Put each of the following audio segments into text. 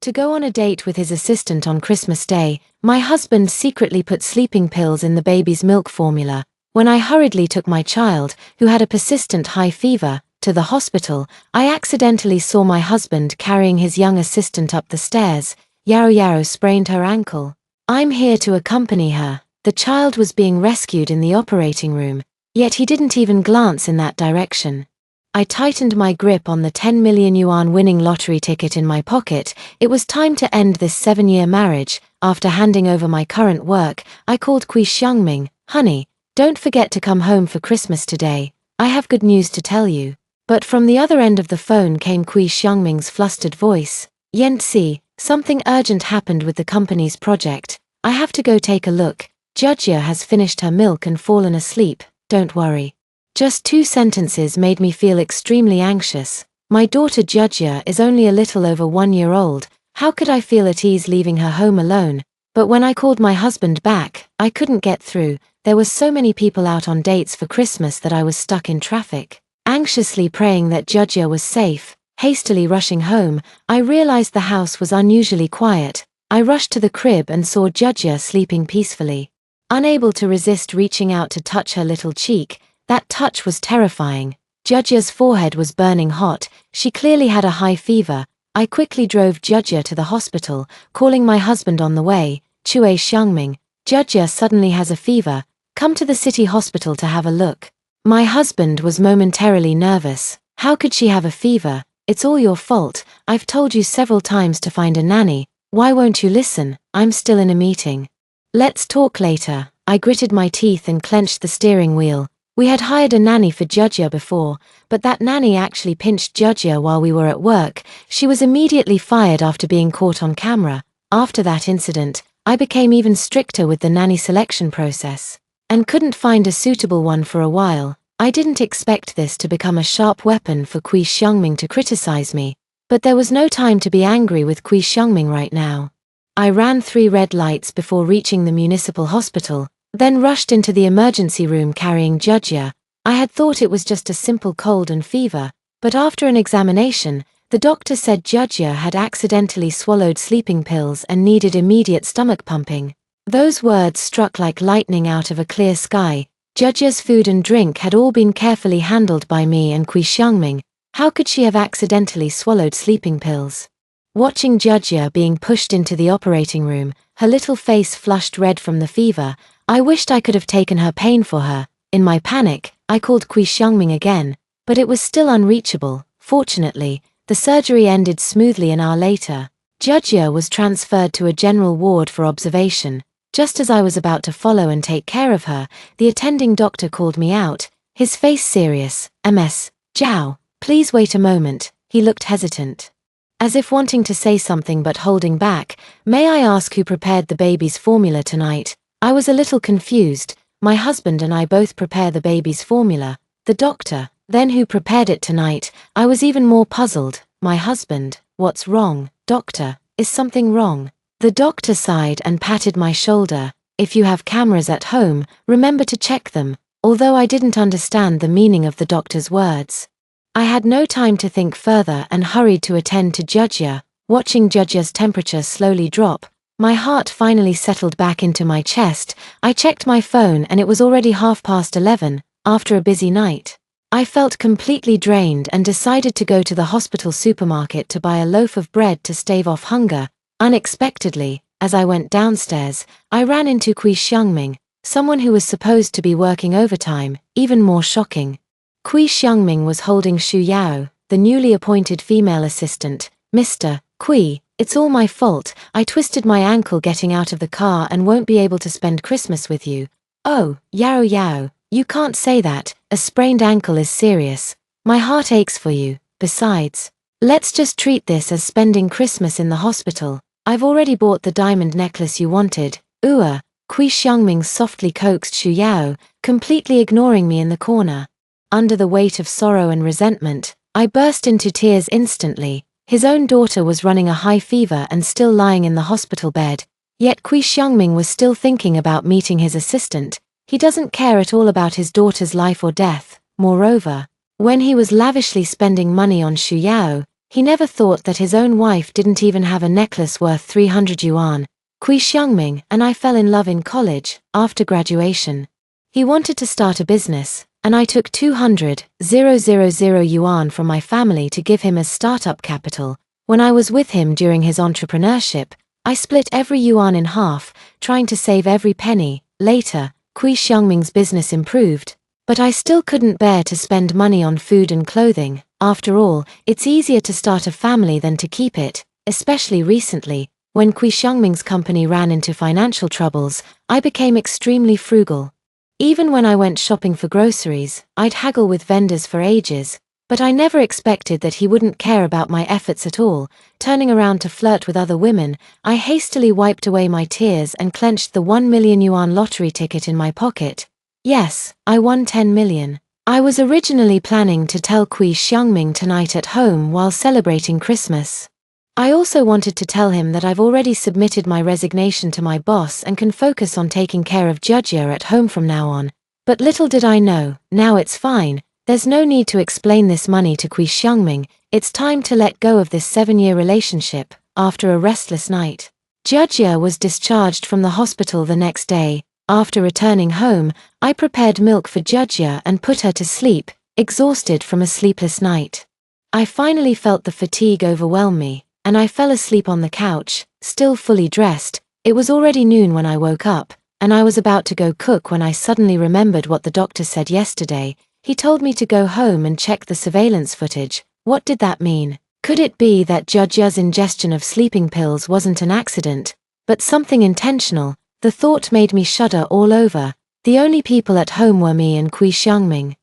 To go on a date with his assistant on Christmas Day, my husband secretly put sleeping pills in the baby's milk formula. When I hurriedly took my child, who had a persistent high fever, to the hospital, I accidentally saw my husband carrying his young assistant up the stairs. Yaro sprained her ankle. I'm here to accompany her. The child was being rescued in the operating room, yet he didn't even glance in that direction. I tightened my grip on the 10 million yuan winning lottery ticket in my pocket. It was time to end this 7-year marriage. After handing over my current work, I called Kui Xiangming. Honey, don't forget to come home for Christmas today. I have good news to tell you. But from the other end of the phone came Kui Xiangming's flustered voice. Yanxi, something urgent happened with the company's project. I have to go take a look. Jujia has finished her milk and fallen asleep. Don't worry. Just 2 sentences made me feel extremely anxious. My daughter Jujia is only a little over 1 year old. How could I feel at ease leaving her home alone? But when I called my husband back, I couldn't get through. There were so many people out on dates for Christmas that I was stuck in traffic. Anxiously praying that Jujia was safe, hastily rushing home, I realized the house was unusually quiet. I rushed to the crib and saw Jujia sleeping peacefully. Unable to resist reaching out to touch her little cheek, that touch was terrifying. Jujia's forehead was burning hot. She clearly had a high fever. I quickly drove Jujia to the hospital, calling my husband on the way. Cui Xiangming, Jujia suddenly has a fever. Come to the city hospital to have a look. My husband was momentarily nervous. How could she have a fever? It's all your fault. I've told you several times to find a nanny. Why won't you listen? I'm still in a meeting. Let's talk later. I gritted my teeth and clenched the steering wheel. We had hired a nanny for Jujia before, but that nanny actually pinched Jujia while we were at work. She was immediately fired after being caught on camera. After that incident, I became even stricter with the nanny selection process, and couldn't find a suitable one for a while. I didn't expect this to become a sharp weapon for Kui Xiangming to criticize me, but there was no time to be angry with Kui Xiangming right now. I ran 3 red lights before reaching the municipal hospital, then rushed into the emergency room carrying Jujia. I had thought it was just a simple cold and fever, but after an examination, the doctor said Jujia had accidentally swallowed sleeping pills and needed immediate stomach pumping. Those words struck like lightning out of a clear sky. Jujia's food and drink had all been carefully handled by me and Kui Xiangming. How could she have accidentally swallowed sleeping pills? Watching Jujia being pushed into the operating room, her little face flushed red from the fever, I wished I could have taken her pain for her. In my panic, I called Kui Xiangming again, but it was still unreachable. Fortunately, the surgery ended smoothly an hour later. Jujia was transferred to a general ward for observation. Just as I was about to follow and take care of her, the attending doctor called me out, his face serious. Ms. Zhao, please wait a moment. He looked hesitant, as if wanting to say something but holding back. May I ask who prepared the baby's formula tonight? I was a little confused. My husband and I both prepare the baby's formula. The doctor, then who prepared it tonight? I was even more puzzled. My husband. What's wrong, doctor? Is something wrong? The doctor sighed and patted my shoulder. If you have cameras at home, remember to check them. Although I didn't understand the meaning of the doctor's words, I had no time to think further and hurried to attend to Jujia. Watching Jujia's temperature slowly drop, my heart finally settled back into my chest. I checked my phone and it was already 11:30. After a busy night, I felt completely drained and decided to go to the hospital supermarket to buy a loaf of bread to stave off hunger. Unexpectedly, as I went downstairs, I ran into Kui Xiangming, someone who was supposed to be working overtime. Even more shocking, Kui Xiangming was holding Xu Yao, the newly appointed female assistant. Mr. Kui, it's all my fault. I twisted my ankle getting out of the car and won't be able to spend Christmas with you. Oh, Yao, you can't say that. A sprained ankle is serious. My heart aches for you. Besides, let's just treat this as spending Christmas in the hospital. I've already bought the diamond necklace you wanted. Kui Xiangming softly coaxed Xu Yao, completely ignoring me in the corner. Under the weight of sorrow and resentment, I burst into tears instantly. His own daughter was running a high fever and still lying in the hospital bed, yet Kui Xiangming was still thinking about meeting his assistant. He doesn't care at all about his daughter's life or death. Moreover, when he was lavishly spending money on Xu Yao, He never thought that his own wife didn't even have a necklace worth 300 yuan. Kui Xiangming and I fell in love in college, after graduation. He wanted to start a business, and I took 200,000 yuan from my family to give him as startup capital. When I was with him during his entrepreneurship, I split every yuan in half, trying to save every penny. Later, Kui Xiangming's business improved, but I still couldn't bear to spend money on food and clothing. After all, it's easier to start a family than to keep it, especially recently. When Kui Xiangming's company ran into financial troubles, I became extremely frugal. Even when I went shopping for groceries, I'd haggle with vendors for ages, but I never expected that he wouldn't care about my efforts at all. Turning around to flirt with other women, I hastily wiped away my tears and clenched the 1 million yuan lottery ticket in my pocket. Yes, I won 10 million. I was originally planning to tell Kui Xiangming tonight at home while celebrating Christmas. I also wanted to tell him that I've already submitted my resignation to my boss and can focus on taking care of Jujia at home from now on. But little did I know, now it's fine. There's no need to explain this money to Kui Xiangming. It's time to let go of this 7-year relationship. After a restless night, Jujia was discharged from the hospital the next day. After returning home, I prepared milk for Jujia and put her to sleep, exhausted from a sleepless night. I finally felt the fatigue overwhelm me, and I fell asleep on the couch, still fully dressed. It was already noon when I woke up, and I was about to go cook when I suddenly remembered what the doctor said yesterday. He told me to go home and check the surveillance footage. What did that mean? Could it be that Jujia's ingestion of sleeping pills wasn't an accident, but something intentional? The thought made me shudder all over. The only people at home were me and Kui Xiangming.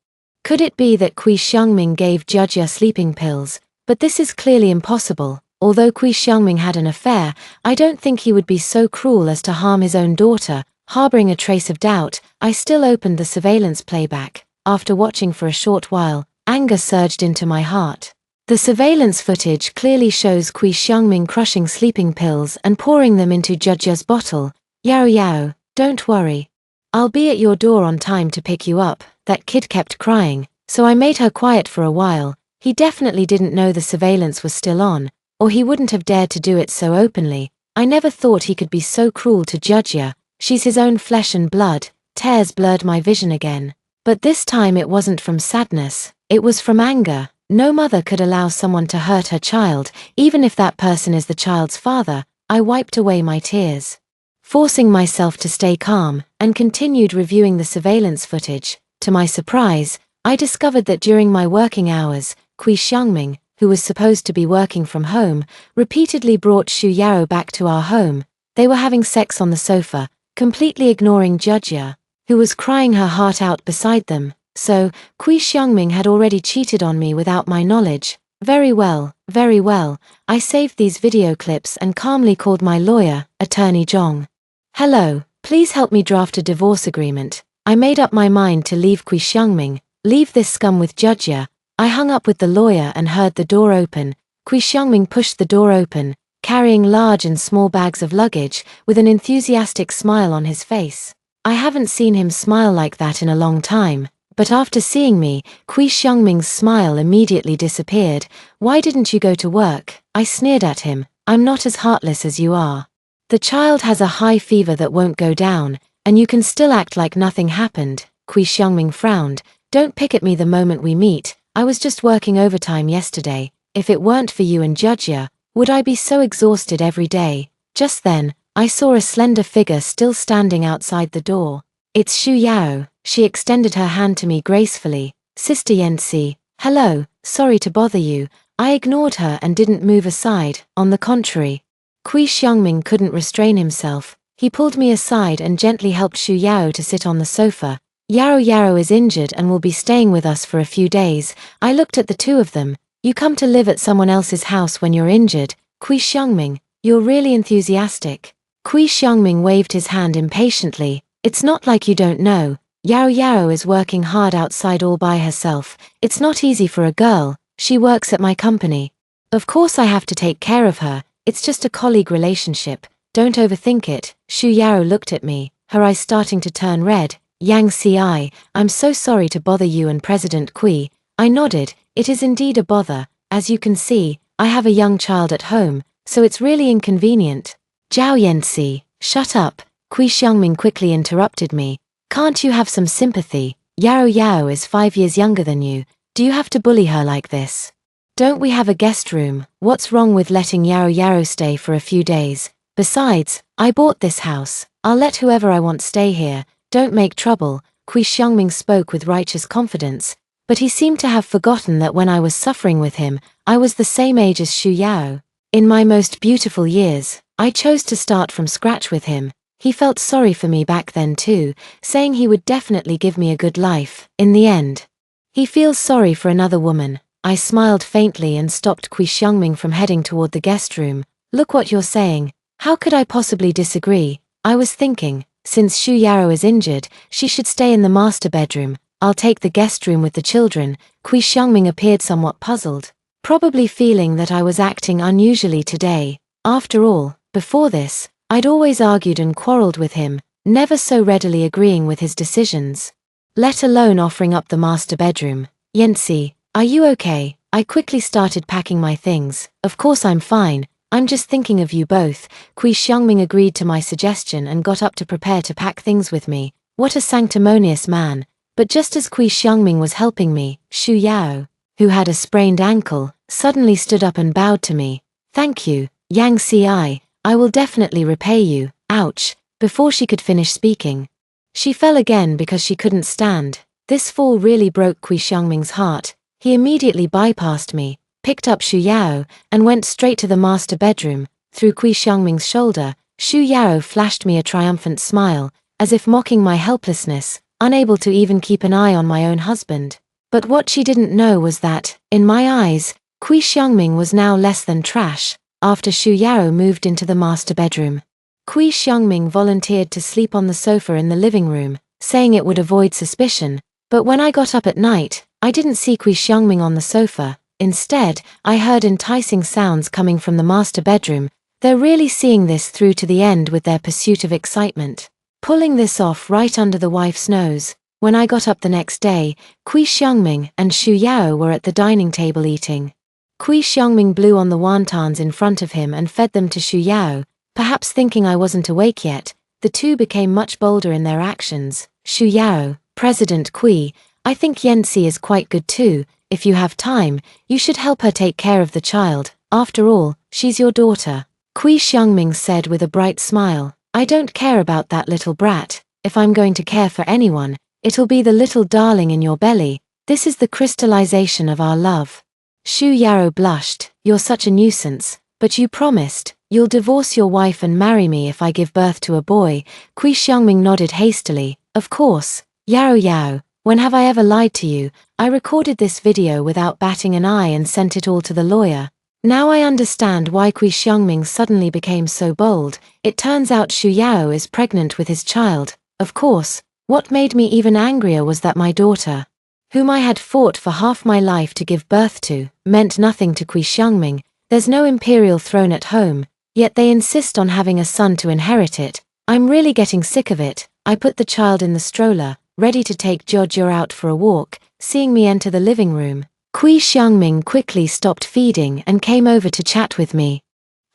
Could it be that Kui Xiangming gave Jujia sleeping pills? But this is clearly impossible. Although Kui Xiangming had an affair, I don't think he would be so cruel as to harm his own daughter. Harboring a trace of doubt, I still opened the surveillance playback. After watching for a short while, anger surged into my heart. The surveillance footage clearly shows Kui Xiangming crushing sleeping pills and pouring them into Jujia's bottle. Yao Yao, don't worry. I'll be at your door on time to pick you up. That kid kept crying, so I made her quiet for a while. He definitely didn't know the surveillance was still on, or he wouldn't have dared to do it so openly. I never thought he could be so cruel to Jujia. She's his own flesh and blood. Tears blurred my vision again. But this time it wasn't from sadness, it was from anger. No mother could allow someone to hurt her child, even if that person is the child's father. I wiped away my tears, forcing myself to stay calm, and continued reviewing the surveillance footage. To my surprise, I discovered that during my working hours, Kui Xiangming, who was supposed to be working from home, repeatedly brought Xu Yao back to our home. They were having sex on the sofa, completely ignoring Jujia, who was crying her heart out beside them. So, Kui Xiangming had already cheated on me without my knowledge. Very well, very well. I saved these video clips and calmly called my lawyer, Attorney Zhong. Hello, please help me draft a divorce agreement. I made up my mind to leave Kui Xiangming, leave this scum with Jujia. I hung up with the lawyer and heard the door open. Kui Xiangming pushed the door open, carrying large and small bags of luggage, with an enthusiastic smile on his face. I haven't seen him smile like that in a long time, but after seeing me, Kui Xiangming's smile immediately disappeared. Why didn't you go to work? I sneered at him. I'm not as heartless as you are. The child has a high fever that won't go down, and you can still act like nothing happened. Kui Xiangming frowned. Don't pick at me the moment we meet. I was just working overtime yesterday. If it weren't for you and Jujia, would I be so exhausted every day? Just then, I saw a slender figure still standing outside the door. It's Xu Yao. She extended her hand to me gracefully. Sister Yanxi, hello, sorry to bother you. I ignored her and didn't move aside. On the contrary, Kui Xiangming couldn't restrain himself. He pulled me aside and gently helped Xu Yao to sit on the sofa. Yao Yao is injured and will be staying with us for a few days. I looked at the two of them. You come to live at someone else's house when you're injured. Kui Xiangming, you're really enthusiastic. Kui Xiangming waved his hand impatiently. It's not like you don't know. Yao Yao is working hard outside all by herself. It's not easy for a girl. She works at my company. Of course I have to take care of her. It's just a colleague relationship. Don't overthink it. Xu Yao looked at me, her eyes starting to turn red. Yang Ci, I'm so sorry to bother you and President Kui. I nodded. It is indeed a bother. As you can see, I have a young child at home, so it's really inconvenient. Zhao Yanxi, shut up, Kui Xiangming quickly interrupted me. Can't you have some sympathy? Yao Yao is 5 years younger than you. Do you have to bully her like this? Don't we have a guest room? What's wrong with letting Yao Yao stay for a few days? Besides, I bought this house. I'll let whoever I want stay here. Don't make trouble. Kui Xiangming spoke with righteous confidence, but he seemed to have forgotten that when I was suffering with him, I was the same age as Xu Yao. In my most beautiful years, I chose to start from scratch with him. He felt sorry for me back then too, saying he would definitely give me a good life, in the end. He feels sorry for another woman. I smiled faintly and stopped Kui Xiangming from heading toward the guest room. Look what you're saying. How could I possibly disagree? I was thinking, since Xu Yao is injured, she should stay in the master bedroom. I'll take the guest room with the children. Kui Xiangming appeared somewhat puzzled, probably feeling that I was acting unusually today. After all, before this, I'd always argued and quarreled with him, never so readily agreeing with his decisions, let alone offering up the master bedroom. Yanxi, are you okay? I quickly started packing my things. Of course I'm fine. I'm just thinking of you both. Kui Xiangming agreed to my suggestion and got up to prepare to pack things with me. What a sanctimonious man. But just as Kui Xiangming was helping me, Xu Yao, who had a sprained ankle, suddenly stood up and bowed to me. Thank you, Yang Ci. I will definitely repay you. Ouch. Before she could finish speaking, she fell again because she couldn't stand. This fall really broke Kui Xiangming's heart. He immediately bypassed me, picked up Xu Yao, and went straight to the master bedroom. Through Kui Xiangming's shoulder, Xu Yao flashed me a triumphant smile, as if mocking my helplessness, unable to even keep an eye on my own husband. But what she didn't know was that, in my eyes, Kui Xiangming was now less than trash. After Xu Yao moved into the master bedroom, Kui Xiangming volunteered to sleep on the sofa in the living room, saying it would avoid suspicion. But when I got up at night, I didn't see Kui Xiangming on the sofa. Instead, I heard enticing sounds coming from the master bedroom. They're really seeing this through to the end with their pursuit of excitement, pulling this off right under the wife's nose. When I got up the next day, Kui Xiangming and Xu Yao were at the dining table eating. Kui Xiangming blew on the wontons in front of him and fed them to Xu Yao. Perhaps thinking I wasn't awake yet, the two became much bolder in their actions. Xu Yao, President Kui, I think Yanxi is quite good too. If you have time, you should help her take care of the child. After all, she's your daughter. Kui Xiangming said with a bright smile. I don't care about that little brat. If I'm going to care for anyone, it'll be the little darling in your belly. This is the crystallization of our love. Xu Yao blushed. You're such a nuisance. But you promised, you'll divorce your wife and marry me if I give birth to a boy. Kui Xiangming nodded hastily. Of course. Yao Yao, when have I ever lied to you? I recorded this video without batting an eye and sent it all to the lawyer. Now I understand why Kui Xiangming suddenly became so bold. It turns out Xu Yao is pregnant with his child. Of course, what made me even angrier was that my daughter, whom I had fought for half my life to give birth to, meant nothing to Kui Xiangming. There's no imperial throne at home, yet they insist on having a son to inherit it. I'm really getting sick of it. I put the child in the stroller, ready to take Jojo out for a walk. Seeing me enter the living room, Kui Xiangming quickly stopped feeding and came over to chat with me.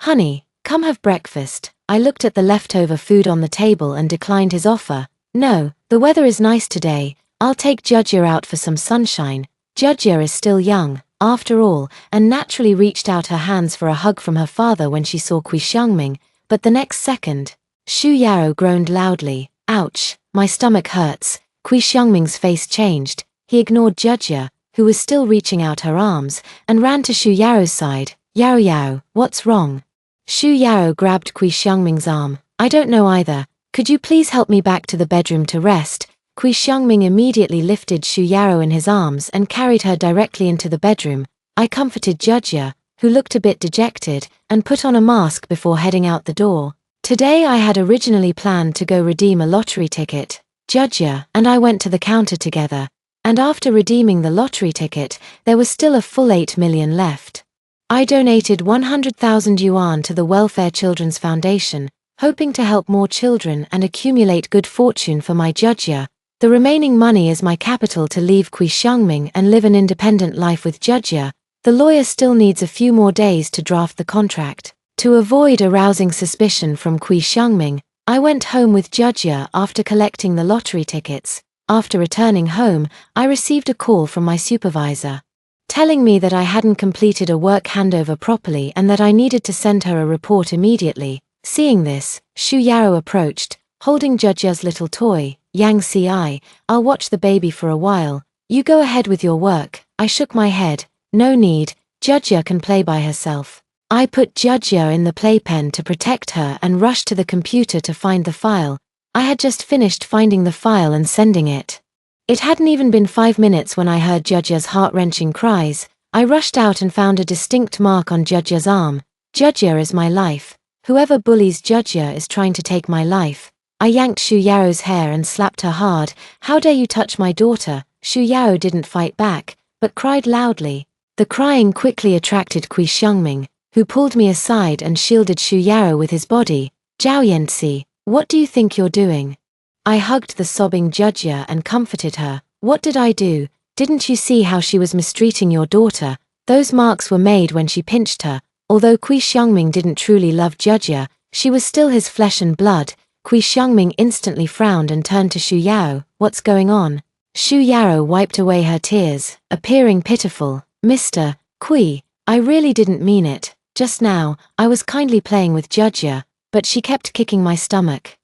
Honey, come have breakfast. I looked at the leftover food on the table and declined his offer. No, the weather is nice today. I'll take Jojo out for some sunshine. Jojo is still young, after all, and naturally reached out her hands for a hug from her father when she saw Kui Xiangming, but the next second, Xu Yao groaned loudly. Ouch, my stomach hurts. Kui Xiangming's face changed. He ignored Jojo, who was still reaching out her arms, and ran to Xu Yao's side. Yao Yao, what's wrong? Xu Yao grabbed Kui Xiangming's arm. I don't know either. Could you please help me back to the bedroom to rest? Kui Xiangming immediately lifted Xu Yao in his arms and carried her directly into the bedroom. I comforted Jojo, who looked a bit dejected, and put on a mask before heading out the door. Today I had originally planned to go redeem a lottery ticket. Jojo and I went to the counter together, and after redeeming the lottery ticket, there was still a full 8 million left. I donated 100,000 yuan to the Welfare Children's Foundation, hoping to help more children and accumulate good fortune for my Jojo. The remaining money is my capital to leave Kui Xiangming and live an independent life with Jojo. The lawyer still needs a few more days to draft the contract. To avoid arousing suspicion from Kui Xiangming, I went home with Jujia after collecting the lottery tickets. After returning home, I received a call from my supervisor, telling me that I hadn't completed a work handover properly and that I needed to send her a report immediately. Seeing this, Xu Yao approached, holding Jujia's little toy. Yang Ci, I'll watch the baby for a while. You go ahead with your work. I shook my head. No need, Jujia can play by herself. I put Jujia in the playpen to protect her and rushed to the computer to find the file. I had just finished finding the file and sending it. It hadn't even been 5 minutes when I heard Jujia's heart-wrenching cries. I rushed out and found a distinct mark on Jujia's arm. Jujia is my life. Whoever bullies Jujia is trying to take my life. I yanked Xu Yao's hair and slapped her hard. How dare you touch my daughter? Xu Yao didn't fight back, but cried loudly. The crying quickly attracted Kui Xiangming, who pulled me aside and shielded Xu Yao with his body. Zhao Yanci, what do you think you're doing? I hugged the sobbing Jujia and comforted her. What did I do? Didn't you see how she was mistreating your daughter? Those marks were made when she pinched her. Although Kui Xiangming didn't truly love Jujia, she was still his flesh and blood. Kui Xiangming instantly frowned and turned to Xu Yao. What's going on? Xu Yao wiped away her tears, appearing pitiful. Mr. Kui, I really didn't mean it. Just now, I was kindly playing with Jujia, but she kept kicking my stomach.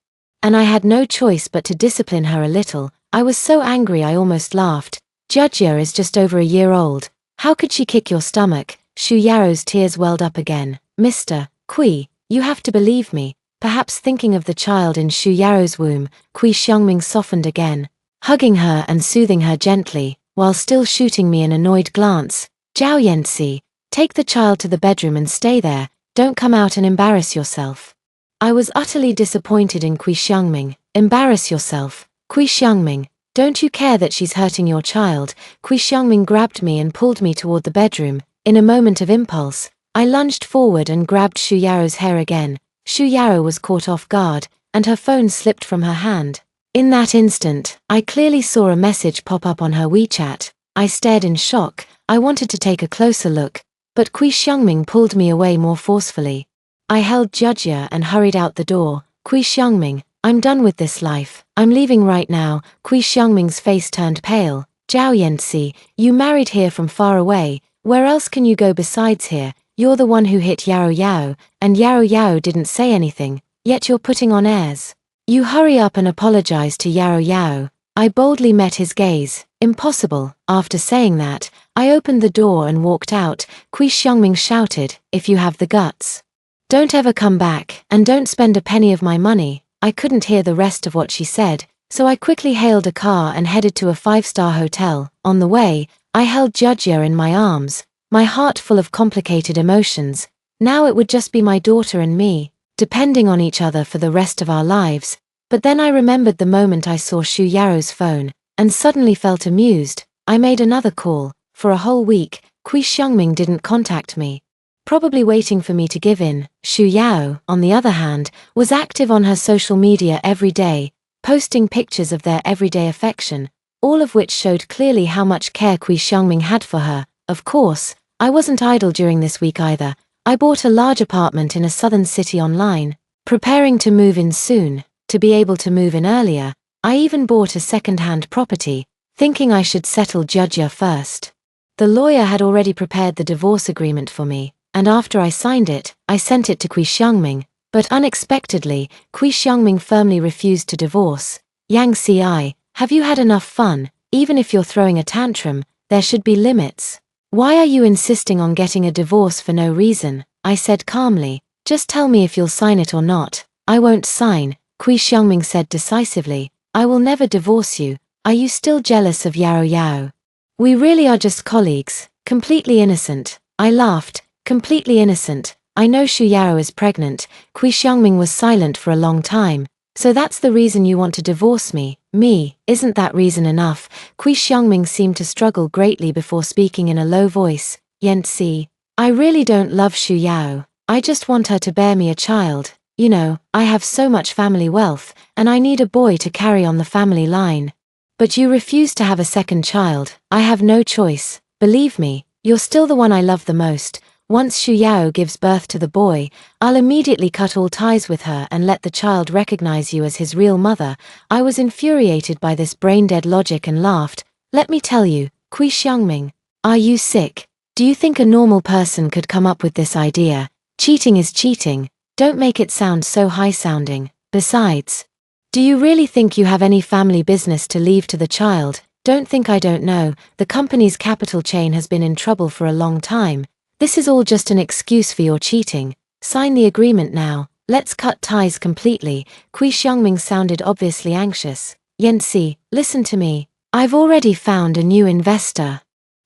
And I had no choice but to discipline her a little. I was so angry I almost laughed. Jujia is just over a year old. How could she kick your stomach? Xu Yao's tears welled up again. Mr. Kui, you have to believe me. Perhaps thinking of the child in Xu Yao's womb, Kui Xiangming softened again, hugging her and soothing her gently, while still shooting me an annoyed glance. Zhao Yanci, take the child to the bedroom and stay there. Don't come out and embarrass yourself. I was utterly disappointed in Kui Xiangming. Embarrass yourself? Kui Xiangming, don't you care that she's hurting your child? Kui Xiangming grabbed me and pulled me toward the bedroom. In a moment of impulse, I lunged forward and grabbed Xu Yao's hair again. Xu Yao was caught off guard, and her phone slipped from her hand. In that instant, I clearly saw a message pop up on her WeChat. I stared in shock. I wanted to take a closer look, but Kui Xiangming pulled me away more forcefully. I held Jujia and hurried out the door. Kui Xiangming, I'm done with this life. I'm leaving right now. Kui Xiangming's face turned pale. Zhao Yanci, you married here from far away. Where else can you go besides here? You're the one who hit Yao Yao, and Yao Yao didn't say anything, yet you're putting on airs. You hurry up and apologize to Yao Yao. I boldly met his gaze. Impossible. After saying that, I opened the door and walked out. Kui Xiangming shouted, if you have the guts, don't ever come back, and don't spend a penny of my money. I couldn't hear the rest of what she said, so I quickly hailed a car and headed to a 5-star hotel. On the way, I held Jujia in my arms, my heart full of complicated emotions. Now it would just be my daughter and me, depending on each other for the rest of our lives. But then I remembered the moment I saw Xu Yao's phone, and suddenly felt amused. I made another call. For a whole week, Kui Xiangming didn't contact me, probably waiting for me to give in. Xu Yao, on the other hand, was active on her social media every day, posting pictures of their everyday affection, all of which showed clearly how much care Kui Xiangming had for her. Of course, I wasn't idle during this week either. I bought a large apartment in a southern city online, preparing to move in soon. To be able to move in earlier, I even bought a second-hand property, thinking I should settle Jujia first. The lawyer had already prepared the divorce agreement for me, and after I signed it, I sent it to Kui Xiangming. But unexpectedly, Kui Xiangming firmly refused to divorce. Yang Ci, have you had enough fun? Even if you're throwing a tantrum, there should be limits. Why are you insisting on getting a divorce for no reason? I said calmly. Just tell me if you'll sign it or not. I won't sign, Kui Xiangming said decisively. I will never divorce you. Are you still jealous of Yao Yao? We really are just colleagues, completely innocent. I laughed. Completely innocent. I know Xu Yao is pregnant. Kui Xiangming was silent for a long time. So that's the reason you want to divorce me? Me, isn't that reason enough? Kui Xiangming seemed to struggle greatly before speaking in a low voice. Yanci, I really don't love Xu Yao. I just want her to bear me a child. You know, I have so much family wealth, and I need a boy to carry on the family line. But you refuse to have a second child. I have no choice. Believe me, You're still the one I love the most. Once Shu Yao gives birth to the boy, I'll immediately cut all ties with her and let the child recognize you as his real mother." I was infuriated by this brain-dead logic and laughed. "Let me tell you, Kui Xiangming, are you sick? Do you think a normal person could come up with this idea? Cheating is cheating. Don't make it sound so high-sounding. Besides, do you really think you have any family business to leave to the child? Don't think I don't know. The company's capital chain has been in trouble for a long time. This is all just an excuse for your cheating. Sign the agreement now. Let's cut ties completely." Kui Xiangming sounded obviously anxious. "Yanxi, listen to me. I've already found a new investor.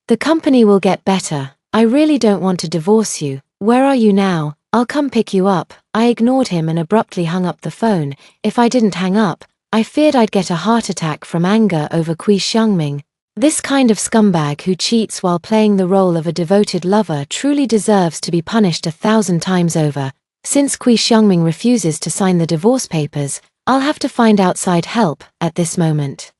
The company will get better. I really don't want to divorce you. Where are you now? I'll come pick you up." I ignored him and abruptly hung up the phone. If I didn't hang up, I feared I'd get a heart attack from anger over Kui Xiangming. This kind of scumbag who cheats while playing the role of a devoted lover truly deserves to be punished 1,000 times over. Since Kui Xiangming refuses to sign the divorce papers, I'll have to find outside help at this moment.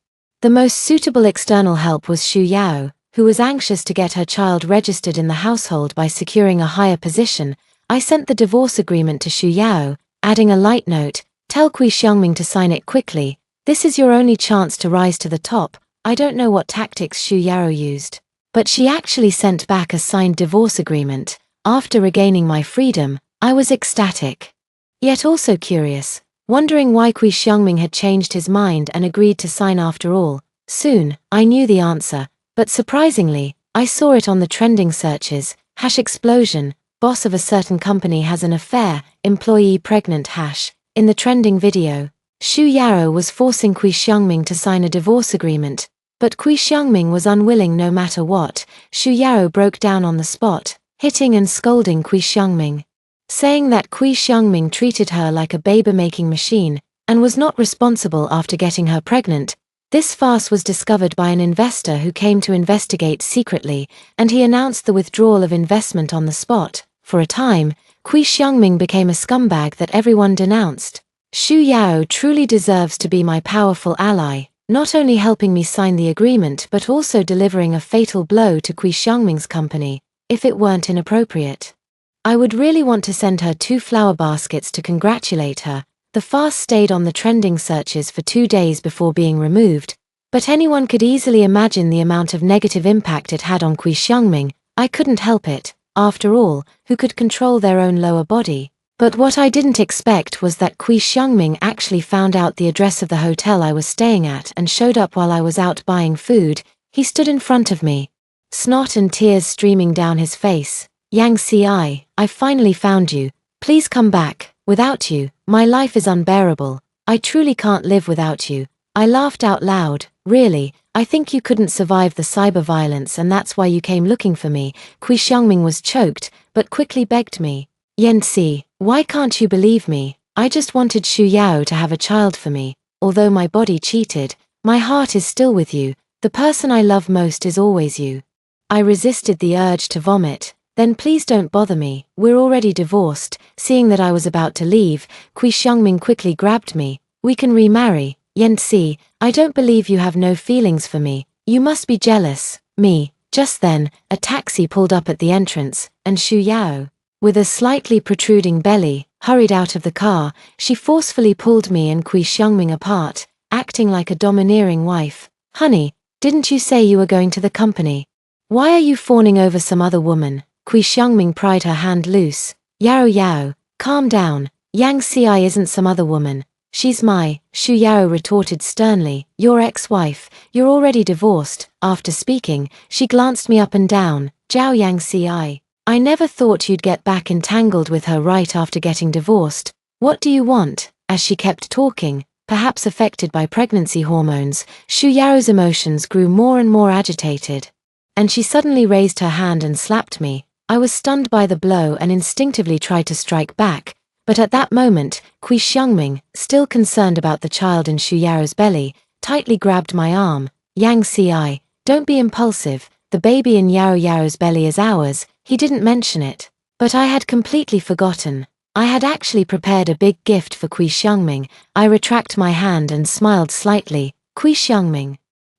The most suitable external help was Shu Yao, who was anxious to get her child registered in the household by securing a higher position. I sent the divorce agreement to Shu Yao, adding a light note: "Tell Kui Xiangming to sign it quickly. This is your only chance to rise to the top." I don't know what tactics Shu Yao used, but she actually sent back a signed divorce agreement. After regaining my freedom, I was ecstatic, yet also curious, wondering why Kui Xiangming had changed his mind and agreed to sign after all. Soon, I knew the answer, but surprisingly, I saw it on the trending searches. #explosion, boss of a certain company has an affair, employee pregnant #. In the trending video, Shu Yao was forcing Kui Xiangming to sign a divorce agreement, but Kui Xiangming was unwilling no matter what. Shu Yao broke down on the spot, hitting and scolding Kui Xiangming, saying that Kui Xiangming treated her like a baby-making machine and was not responsible after getting her pregnant. This farce was discovered by an investor who came to investigate secretly, and he announced the withdrawal of investment on the spot. For a time, Kui Xiangming became a scumbag that everyone denounced. Shu Yao truly deserves to be my powerful ally, not only helping me sign the agreement but also delivering a fatal blow to Kui Xiangming's company, if it weren't inappropriate. I would really want to send her 2 flower baskets to congratulate her. The farce stayed on the trending searches for 2 days before being removed, but anyone could easily imagine the amount of negative impact it had on Kui Xiangming. I couldn't help it. After all, who could control their own lower body? But what I didn't expect was that Kui Xiangming actually found out the address of the hotel I was staying at and showed up while I was out buying food. He stood in front of me, snot and tears streaming down his face. "Yanxi, I finally found you. Please come back. Without you, my life is unbearable. I truly can't live without you." I laughed out loud. "Really? I think you couldn't survive the cyber violence and that's why you came looking for me." Kui Xiangming was choked, but quickly begged me. "Yanxi, why can't you believe me? I just wanted Shu Yao to have a child for me. Although my body cheated, my heart is still with you. The person I love most is always you." I resisted the urge to vomit. "Then please don't bother me, we're already divorced." Seeing that I was about to leave, Kui Xiangming quickly grabbed me. "We can remarry." "Yanxi, I don't believe you have no feelings for me. You must be jealous." Me. Just then, a taxi pulled up at the entrance, and Shu Yao, with a slightly protruding belly, hurried out of the car. She forcefully pulled me and Kui Xiangming apart, acting like a domineering wife. "Honey, didn't you say you were going to the company? Why are you fawning over some other woman?" Kui Xiangming pried her hand loose. Yao, calm down. Yanxi isn't some other woman. She's my," Shu Yao retorted sternly, "your ex-wife. You're already divorced." After speaking, she glanced me up and down. "Zhao Yanxi, I never thought you'd get back entangled with her right after getting divorced. What do you want?" As she kept talking, perhaps affected by pregnancy hormones, Shu Yao's emotions grew more and more agitated, and she suddenly raised her hand and slapped me. I was stunned by the blow and instinctively tried to strike back, but at that moment, Kui Xiangming, still concerned about the child in Shu Yao's belly, tightly grabbed my arm. "Yanxi, don't be impulsive. The baby in Yao's belly is ours." He didn't mention it, but I had completely forgotten. I had actually prepared a big gift for Kui Xiangming. I retract my hand and smiled slightly. "Kui Xiangming,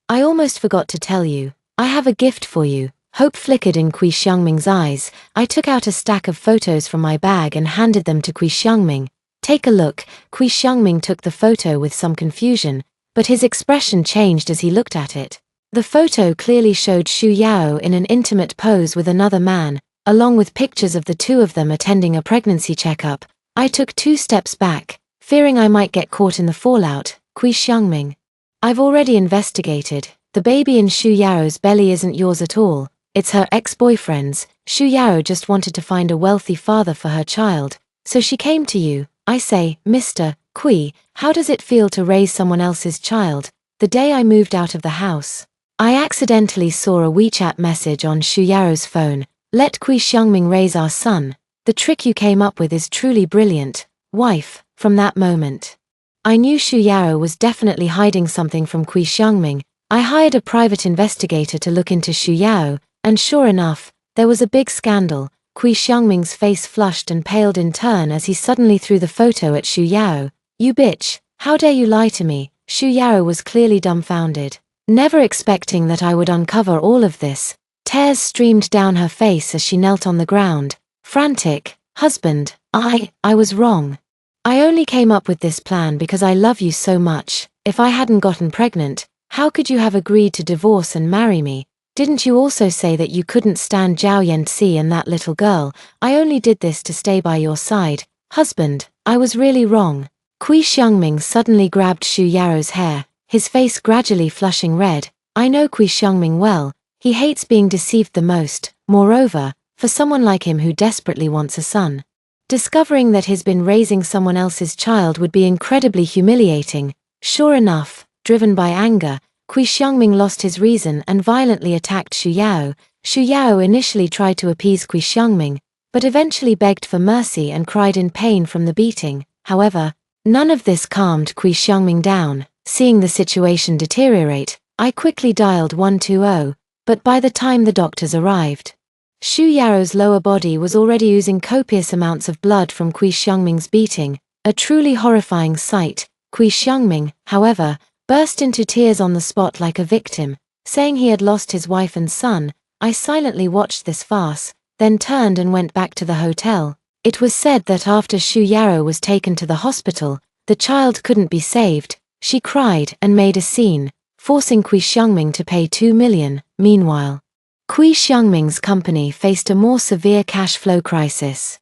I almost forgot to tell you. I have a gift for you." Hope flickered in Kui Xiangming's eyes. I took out a stack of photos from my bag and handed them to Kui Xiangming. Take a look. Kui Xiangming took the photo with some confusion, but his expression changed as he looked at it. The photo clearly showed Xu Yao in an intimate pose with another man, along with pictures of the two of them attending a pregnancy checkup. I took 2 steps back, fearing I might get caught in the fallout. Kui Xiangming, I've already investigated. The baby in Xu Yao's belly isn't yours at all. It's her ex-boyfriend's. Xu Yao just wanted to find a wealthy father for her child, so she came to you. I say, Mr. Kui, how does it feel to raise someone else's child? The day I moved out of the house, I accidentally saw a WeChat message on Xu Yao's phone. Let Kui Xiangming raise our son. The trick you came up with is truly brilliant, wife. From that moment, I knew Xu Yao was definitely hiding something from Kui Xiangming. I hired a private investigator to look into Xu Yao, and sure enough, there was a big scandal. Kui Xiangming's face flushed and paled in turn as he suddenly threw the photo at Xu Yao. You bitch, how dare you lie to me? Xu Yao was clearly dumbfounded, never expecting that I would uncover all of this. Tears streamed down her face as she knelt on the ground, frantic. Husband, I was wrong. I only came up with this plan because I love you so much. If I hadn't gotten pregnant, how could you have agreed to divorce and marry me? Didn't you also say that you couldn't stand Zhao Yanci and that little girl? I only did this to stay by your side. Husband, I was really wrong. Kui Xiangming suddenly grabbed Xu Yao's hair, his face gradually flushing red. I know Kui Xiangming well. He hates being deceived the most. Moreover, for someone like him who desperately wants a son, discovering that he's been raising someone else's child would be incredibly humiliating. Sure enough, driven by anger, Kui Xiangming lost his reason and violently attacked Xu Yao. Xu Yao initially tried to appease Kui Xiangming, but eventually begged for mercy and cried in pain from the beating. However, none of this calmed Kui Xiangming down. Seeing the situation deteriorate, I quickly dialed 120, but by the time the doctors arrived, Xu Yao's lower body was already oozing copious amounts of blood from Kui Xiangming's beating, a truly horrifying sight. Kui Xiangming, however, burst into tears on the spot like a victim, saying he had lost his wife and son. I silently watched this farce, then turned and went back to the hotel. It was said that after Xu Yao was taken to the hospital, the child couldn't be saved. She cried and made a scene, forcing Kui Xiangming to pay 2 million. Meanwhile, Kui Xiangming's company faced a more severe cash flow crisis.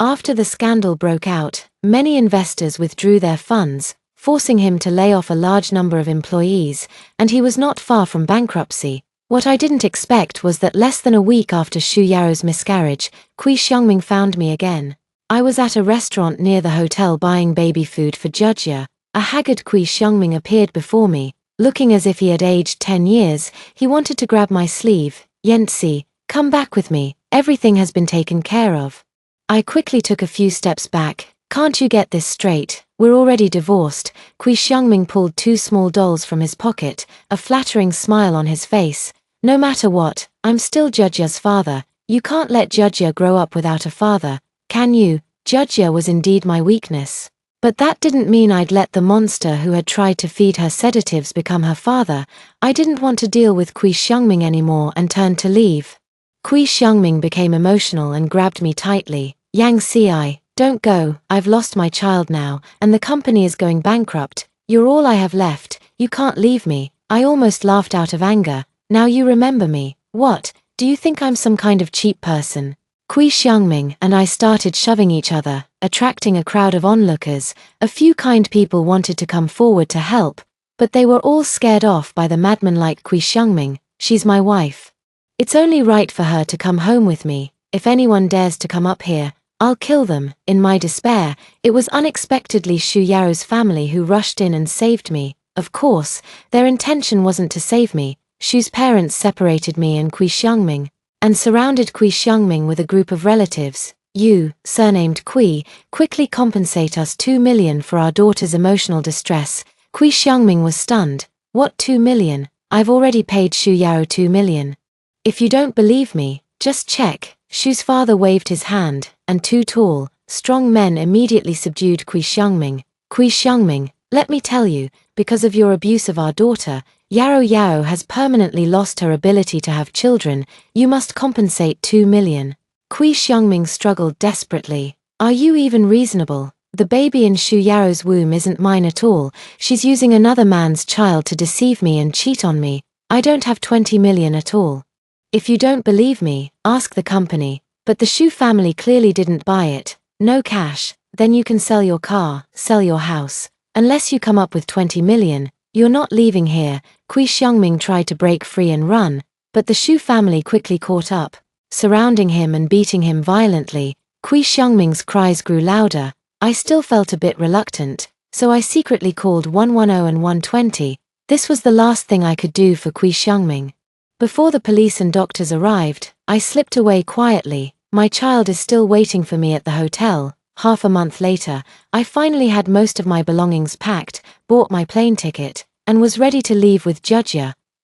After the scandal broke out, many investors withdrew their funds, forcing him to lay off a large number of employees, and he was not far from bankruptcy. What I didn't expect was that less than a week after Xu Yao's miscarriage, Kui Xiangming found me again. I was at a restaurant near the hotel buying baby food for Jujia. A haggard Kui Xiangming appeared before me, looking as if he had aged 10 years. He wanted to grab my sleeve. Yanci, come back with me, everything has been taken care of. I quickly took a few steps back. Can't you get this straight? We're already divorced. Kui Xiangming pulled 2 small dolls from his pocket, a flattering smile on his face. No matter what, I'm still Jujia's father. You can't let Jujia grow up without a father, can you? Jujia was indeed my weakness. But that didn't mean I'd let the monster who had tried to feed her sedatives become her father. I didn't want to deal with Kui Xiangming anymore and turned to leave. Kui Xiangming became emotional and grabbed me tightly. Yanci, don't go. I've lost my child now, and the company is going bankrupt. You're all I have left. You can't leave me. I almost laughed out of anger. Now you remember me. What? Do you think I'm some kind of cheap person? Kui Xiangming and I started shoving each other, attracting a crowd of onlookers. A few kind people wanted to come forward to help, but they were all scared off by the madman like Kui Xiangming. She's my wife. It's only right for her to come home with me. If anyone dares to come up here, I'll kill them. In my despair, it was unexpectedly Xu Yao's family who rushed in and saved me. Of course, their intention wasn't to save me. Xu's parents separated me and Kui Xiangming, and surrounded Kui Xiangming with a group of relatives. You, surnamed Kui, quickly compensate us 2 million for our daughter's emotional distress. Kui Xiangming was stunned. What 2 million? I've already paid Xu Yao 2 million. If you don't believe me, just check. Xu's father waved his hand, and 2 tall, strong men immediately subdued Kui Xiangming. Kui Xiangming, Let me tell you, because of your abuse of our daughter, Yao Yao has permanently lost her ability to have children. You must compensate 2 million. Kui Xiangming struggled desperately. Are you even reasonable? The baby in Shu Yao's womb isn't mine at all. She's using another man's child to deceive me and cheat on me. I don't have 20 million at all. If you don't believe me, ask the company. But the Shu family clearly didn't buy it. No cash. Then you can sell your car, sell your house. Unless you come up with 20 million, you're not leaving here. Kui Xiangming tried to break free and run, but the Shu family quickly caught up, surrounding him and beating him violently. Kui Xiangming's cries grew louder. I still felt a bit reluctant, so I secretly called 110 and 120. This was the last thing I could do for Kui Xiangming. Before the police and doctors arrived, I slipped away quietly. My child is still waiting for me at the hotel. Half a month later, I finally had most of my belongings packed, bought my plane ticket, and was ready to leave with Judge.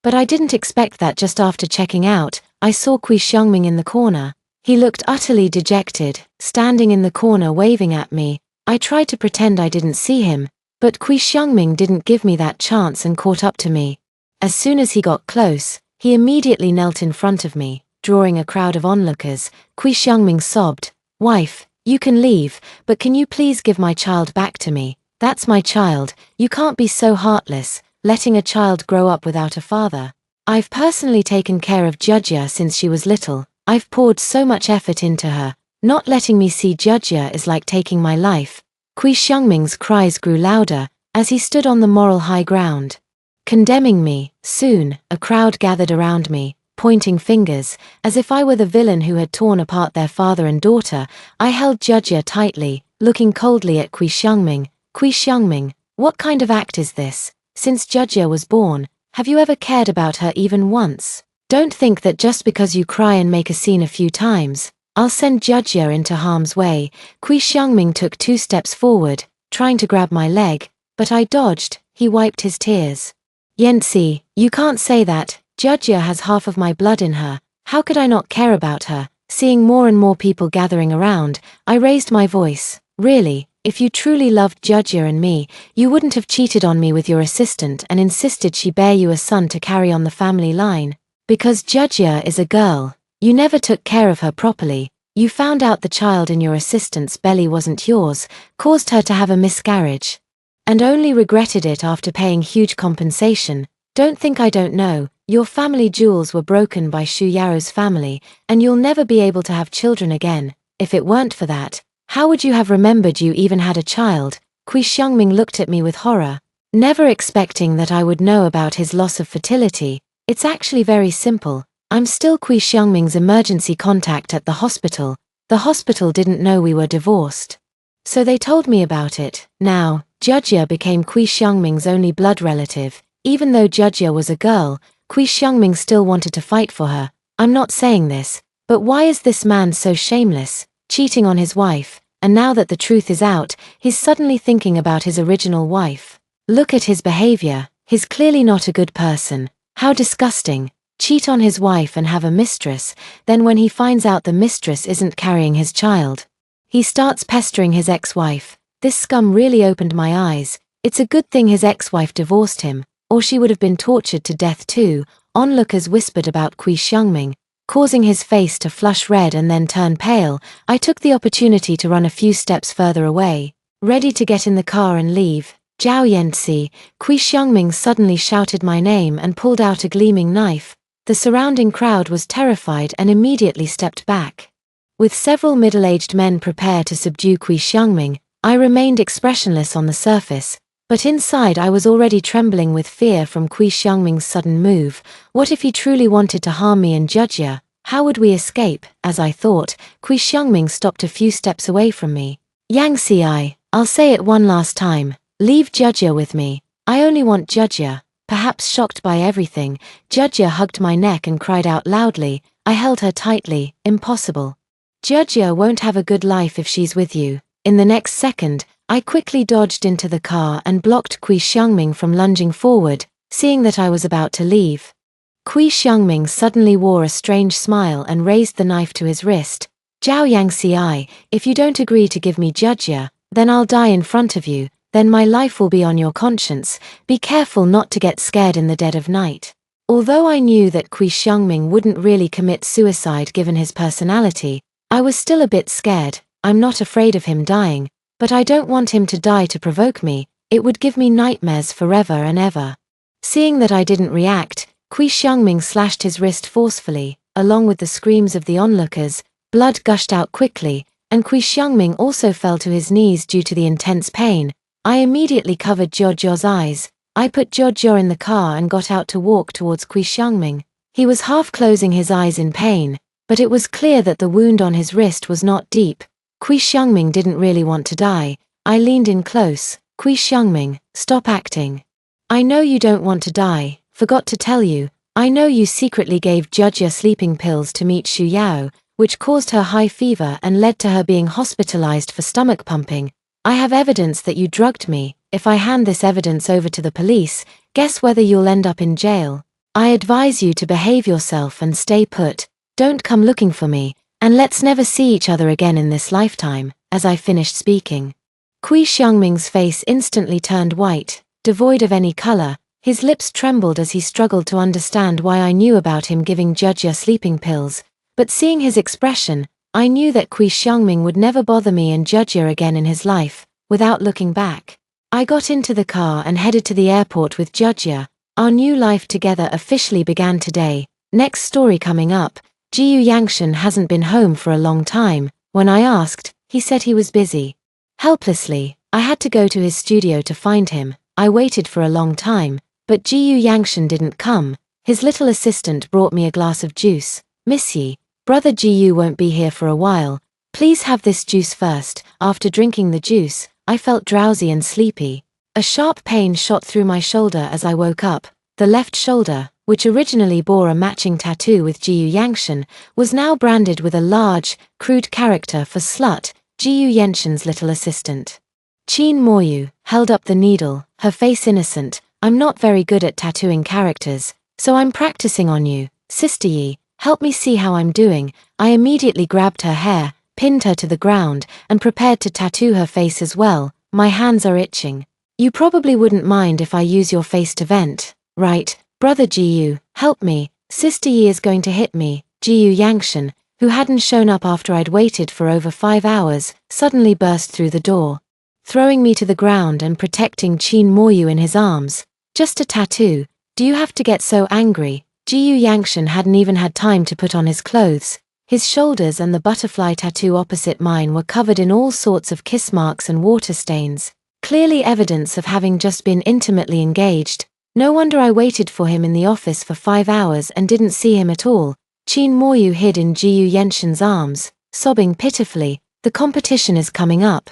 But I didn't expect that just after checking out, I saw Kui Xiangming in the corner. He looked utterly dejected, standing in the corner waving at me. I tried to pretend I didn't see him, but Kui Xiangming didn't give me that chance and caught up to me. As soon as he got close, he immediately knelt in front of me, drawing a crowd of onlookers. Kui Xiangming sobbed, "Wife, you can leave, but can you please give my child back to me? That's my child. You can't be so heartless, letting a child grow up without a father. I've personally taken care of Judge since she was little. I've poured so much effort into her. Not letting me see Judge is like taking my life." Kui Xiangming's cries grew louder, as he stood on the moral high ground, condemning me. Soon, a crowd gathered around me, pointing fingers, as if I were the villain who had torn apart their father and daughter. I held Judge tightly, looking coldly at Kui Xiangming. "Kui Xiangming, what kind of act is this? Since Judge was born, have you ever cared about her even once? Don't think that just because you cry and make a scene a few times, I'll send Judge into harm's way." Kui Xiangming took 2 steps forward, trying to grab my leg, but I dodged. He wiped his tears. "Yancy, you can't say that. Judge has half of my blood in her. How could I not care about her?" Seeing more and more people gathering around, I raised my voice. "Really, if you truly loved Judge and me, you wouldn't have cheated on me with your assistant and insisted she bear you a son to carry on the family line. Because Judge is a girl. You never took care of her properly. You found out the child in your assistant's belly wasn't yours, caused her to have a miscarriage, and only regretted it after paying huge compensation. Don't think I don't know. Your family jewels were broken by Shu Yao's family, and you'll never be able to have children again. If it weren't for that, how would you have remembered you even had a child?" Kui Xiangming looked at me with horror, never expecting that I would know about his loss of fertility. "It's actually very simple. I'm still Kui Xiangming's emergency contact at the hospital. The hospital didn't know we were divorced, so they told me about it. Now, Judge became Kui Xiangming's only blood relative. Even though Judge was a girl, Kui Xiangming still wanted to fight for her. I'm not saying this, but why is this man so shameless, cheating on his wife, and now that the truth is out, he's suddenly thinking about his original wife? Look at his behavior. He's clearly not a good person. How disgusting. Cheat on his wife and have a mistress, then when he finds out the mistress isn't carrying his child, he starts pestering his ex-wife. This scum really opened my eyes. It's a good thing his ex-wife divorced him, or she would have been tortured to death too." Onlookers whispered about Kui Xiangming, causing his face to flush red and then turn pale. I took the opportunity to run a few steps further away, ready to get in the car and leave. "Zhao Yanci!" Kui Xiangming suddenly shouted my name and pulled out a gleaming knife. The surrounding crowd was terrified and immediately stepped back. With several middle-aged men prepared to subdue Kui Xiangming, I remained expressionless on the surface, but inside I was already trembling with fear from Kui Xiangming's sudden move. What if he truly wanted to harm me and Judge? How would we escape? As I thought, Kui Xiangming stopped a few steps away from me. "Yang I'll say it one last time. Leave Judge with me. I only want Judge." Perhaps shocked by everything, Judge hugged my neck and cried out loudly. I held her tightly. "Impossible. Judge won't have a good life if she's with you." In the next second, I quickly dodged into the car and blocked Kui Xiangming from lunging forward, seeing that I was about to leave. Kui Xiangming suddenly wore a strange smile and raised the knife to his wrist. "Zhao Yang, if you don't agree to give me Judge, then I'll die in front of you." then my life will be on your conscience. Be careful not to get scared in the dead of night. Although I knew that Kui Xiangming wouldn't really commit suicide given his personality, I was still a bit scared. I'm not afraid of him dying, but I don't want him to die to provoke me. It would give me nightmares forever and ever. Seeing that I didn't react, Kui Xiangming slashed his wrist forcefully. Along with the screams of the onlookers, blood gushed out quickly, and Kui Xiangming also fell to his knees due to the intense pain. I immediately covered Jiozhou's eyes. I put Jiozhou in the car and got out to walk towards Kui Xiangming. He was half closing his eyes in pain, but it was clear that the wound on his wrist was not deep. Kui Xiangming didn't really want to die. I leaned in close. Kui Xiangming, stop acting. I know you don't want to die. Forgot to tell you. I know you secretly gave Jiozhou sleeping pills to meet Xu Yao, which caused her high fever and led to her being hospitalized for stomach pumping. I have evidence that you drugged me. If I hand this evidence over to the police, guess whether you'll end up in jail. I advise you to behave yourself and stay put. Don't come looking for me, and let's never see each other again in this lifetime. As I finished speaking, Kui Xiangming's face instantly turned white, devoid of any color. His lips trembled as he struggled to understand why I knew about him giving Jiozhou sleeping pills, but seeing his expression, I knew that Kui Xiangming would never bother me and Jiozhou again in his life. Without looking back, I got into the car and headed to the airport with Jiozhou. Our new life together officially began today. Next story coming up. Jiyu Yangshan hasn't been home for a long time. When I asked, he said he was busy. Helplessly, I had to go to his studio to find him. I waited for a long time, but Jiyu Yangshan didn't come. His little assistant brought me a glass of juice. Miss Yi, brother Jiyu won't be here for a while. Please have this juice first. After drinking the juice, I felt drowsy and sleepy. A sharp pain shot through my shoulder as I woke up. The left shoulder, which originally bore a matching tattoo with Jiyu Yangshan, was now branded with a large, crude character for slut, Jiyu Yangshan's little assistant. Qin Moyu held up the needle, her face innocent. I'm not very good at tattooing characters, so I'm practicing on you. Sister Yi, help me see how I'm doing. I immediately grabbed her hair, pinned her to the ground, and prepared to tattoo her face as well. My hands are itching. You probably wouldn't mind if I use your face to vent, right? Brother Jiyu, help me. Sister Yi is going to hit me. Jiyu Yangshan, who hadn't shown up after I'd waited for over 5 hours, suddenly burst through the door, throwing me to the ground and protecting Qin Moyu in his arms. Just a tattoo. Do you have to get so angry? Jiyu Yangshan hadn't even had time to put on his clothes. His shoulders and the butterfly tattoo opposite mine were covered in all sorts of kiss marks and water stains, clearly evidence of having just been intimately engaged. No wonder I waited for him in the office for 5 hours and didn't see him at all. Qin Moyu hid in Jiyu Yangshan's arms, sobbing pitifully. The competition is coming up.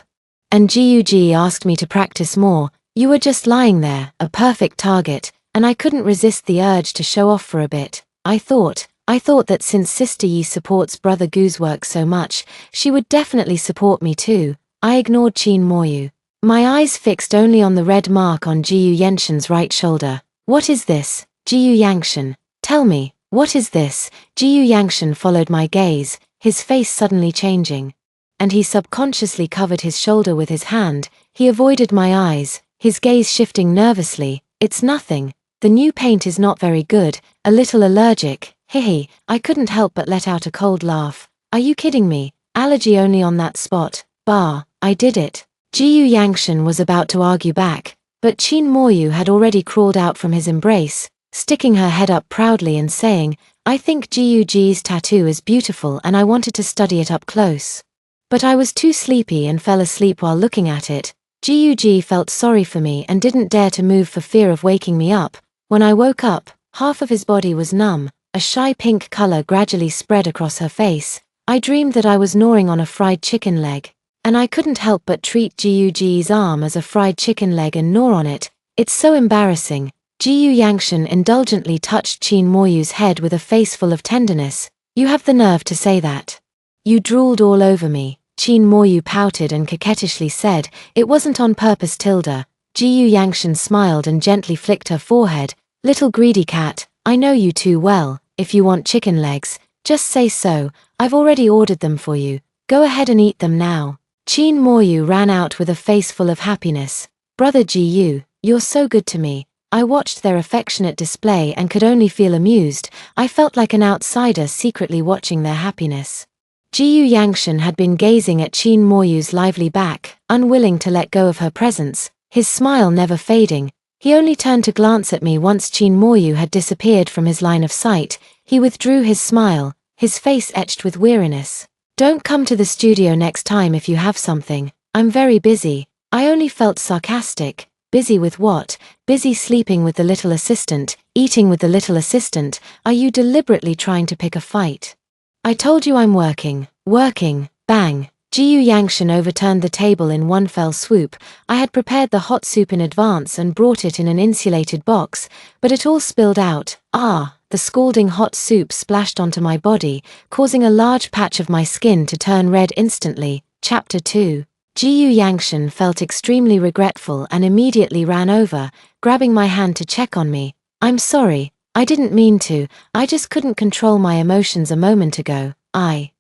And Jiyu Ji asked me to practice more. You were just lying there, a perfect target, and I couldn't resist the urge to show off for a bit. I thought that since Sister Yi supports Brother Gu's work so much, she would definitely support me too. I ignored Qin Moyu, my eyes fixed only on the red mark on Jiyu Yangshan's right shoulder. What is this? Jiyu Yangshan, tell me, what is this? Jiyu Yangshan followed my gaze, his face suddenly changing, and he subconsciously covered his shoulder with his hand. He avoided my eyes, his gaze shifting nervously. It's nothing. The new paint is not very good, a little allergic. Hihi, I couldn't help but let out a cold laugh. Are you kidding me? Allergy only on that spot. Bah, I did it. Jiyu Yangshan was about to argue back, but Qin Moyu had already crawled out from his embrace, sticking her head up proudly and saying, I think Jiyu Ji's tattoo is beautiful and I wanted to study it up close. But I was too sleepy and fell asleep while looking at it. Jiyu Ji felt sorry for me and didn't dare to move for fear of waking me up. When I woke up, half of his body was numb, a shy pink color gradually spread across her face. I dreamed that I was gnawing on a fried chicken leg, and I couldn't help but treat Jiyu Ji's arm as a fried chicken leg and gnaw on it. It's so embarrassing. Jiyu Yangshan indulgently touched Qin Moyu's head with a face full of tenderness. You have the nerve to say that. You drooled all over me. Qin Moyu pouted and coquettishly said, it wasn't on purpose, Tilda. Jiyu Yangshan smiled and gently flicked her forehead. Little greedy cat, I know you too well. If you want chicken legs, just say so. I've already ordered them for you. Go ahead and eat them now. Qin Moyu ran out with a face full of happiness. Brother Gu, you're so good to me. I watched their affectionate display and could only feel amused. I felt like an outsider secretly watching their happiness. Jiyu Yangshan had been gazing at Qin Moyu's lively back, unwilling to let go of her presence, his smile never fading. He only turned to glance at me once Qin Moyu had disappeared from his line of sight. He withdrew his smile, his face etched with weariness. Don't come to the studio next time if you have something. I'm very busy. I only felt sarcastic. Busy with what? Busy sleeping with the little assistant, eating with the little assistant. Are you deliberately trying to pick a fight? I told you I'm working. Working. Bang. Jiyu Yangshan overturned the table in one fell swoop. I had prepared the hot soup in advance and brought it in an insulated box, but it all spilled out. The scalding hot soup splashed onto my body, causing a large patch of my skin to turn red instantly. Chapter 2. Jiyu Yangshan felt extremely regretful and immediately ran over, grabbing my hand to check on me. I'm sorry, I didn't mean to, I just couldn't control my emotions a moment ago. I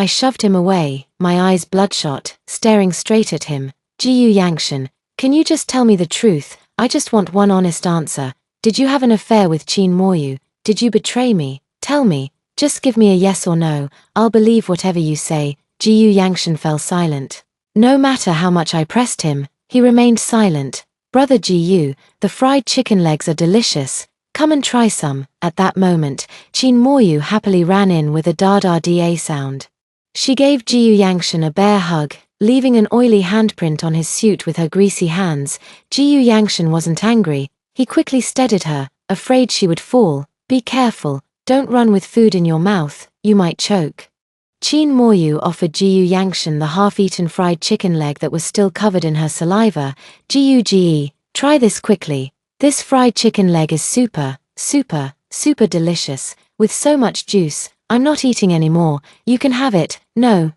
shoved him away, my eyes bloodshot, staring straight at him. Jiyu Yangshan, can you just tell me the truth? I just want one honest answer. Did you have an affair with Qin Moyu? Did you betray me? Tell me, just give me a yes or no, I'll believe whatever you say. Jiyu Yangshan fell silent. No matter how much I pressed him, he remained silent. Brother Jiyu, the fried chicken legs are delicious. Come and try some. At that moment, Qin Moyu happily ran in with a da-da-da sound. She gave Jiyu Yangshan a bear hug, leaving an oily handprint on his suit with her greasy hands. Jiyu Yangshan wasn't angry. He quickly steadied her, afraid she would fall. Be careful, don't run with food in your mouth, you might choke. Qin Moyu offered Jiyu Yangshan the half-eaten fried chicken leg that was still covered in her saliva. Jiyu, try this quickly. This fried chicken leg is super delicious, with so much juice. I'm not eating anymore, you can have it. No,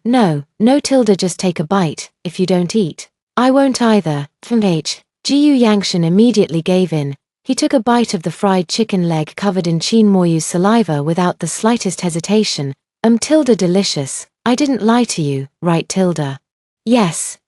Tilda, just take a bite. If you don't eat, I won't either. Jiyu Yangshan immediately gave in. He took a bite of the fried chicken leg covered in Qin Moyu's saliva without the slightest hesitation. Tilda, delicious. I didn't lie to you, right Tilda? Yes,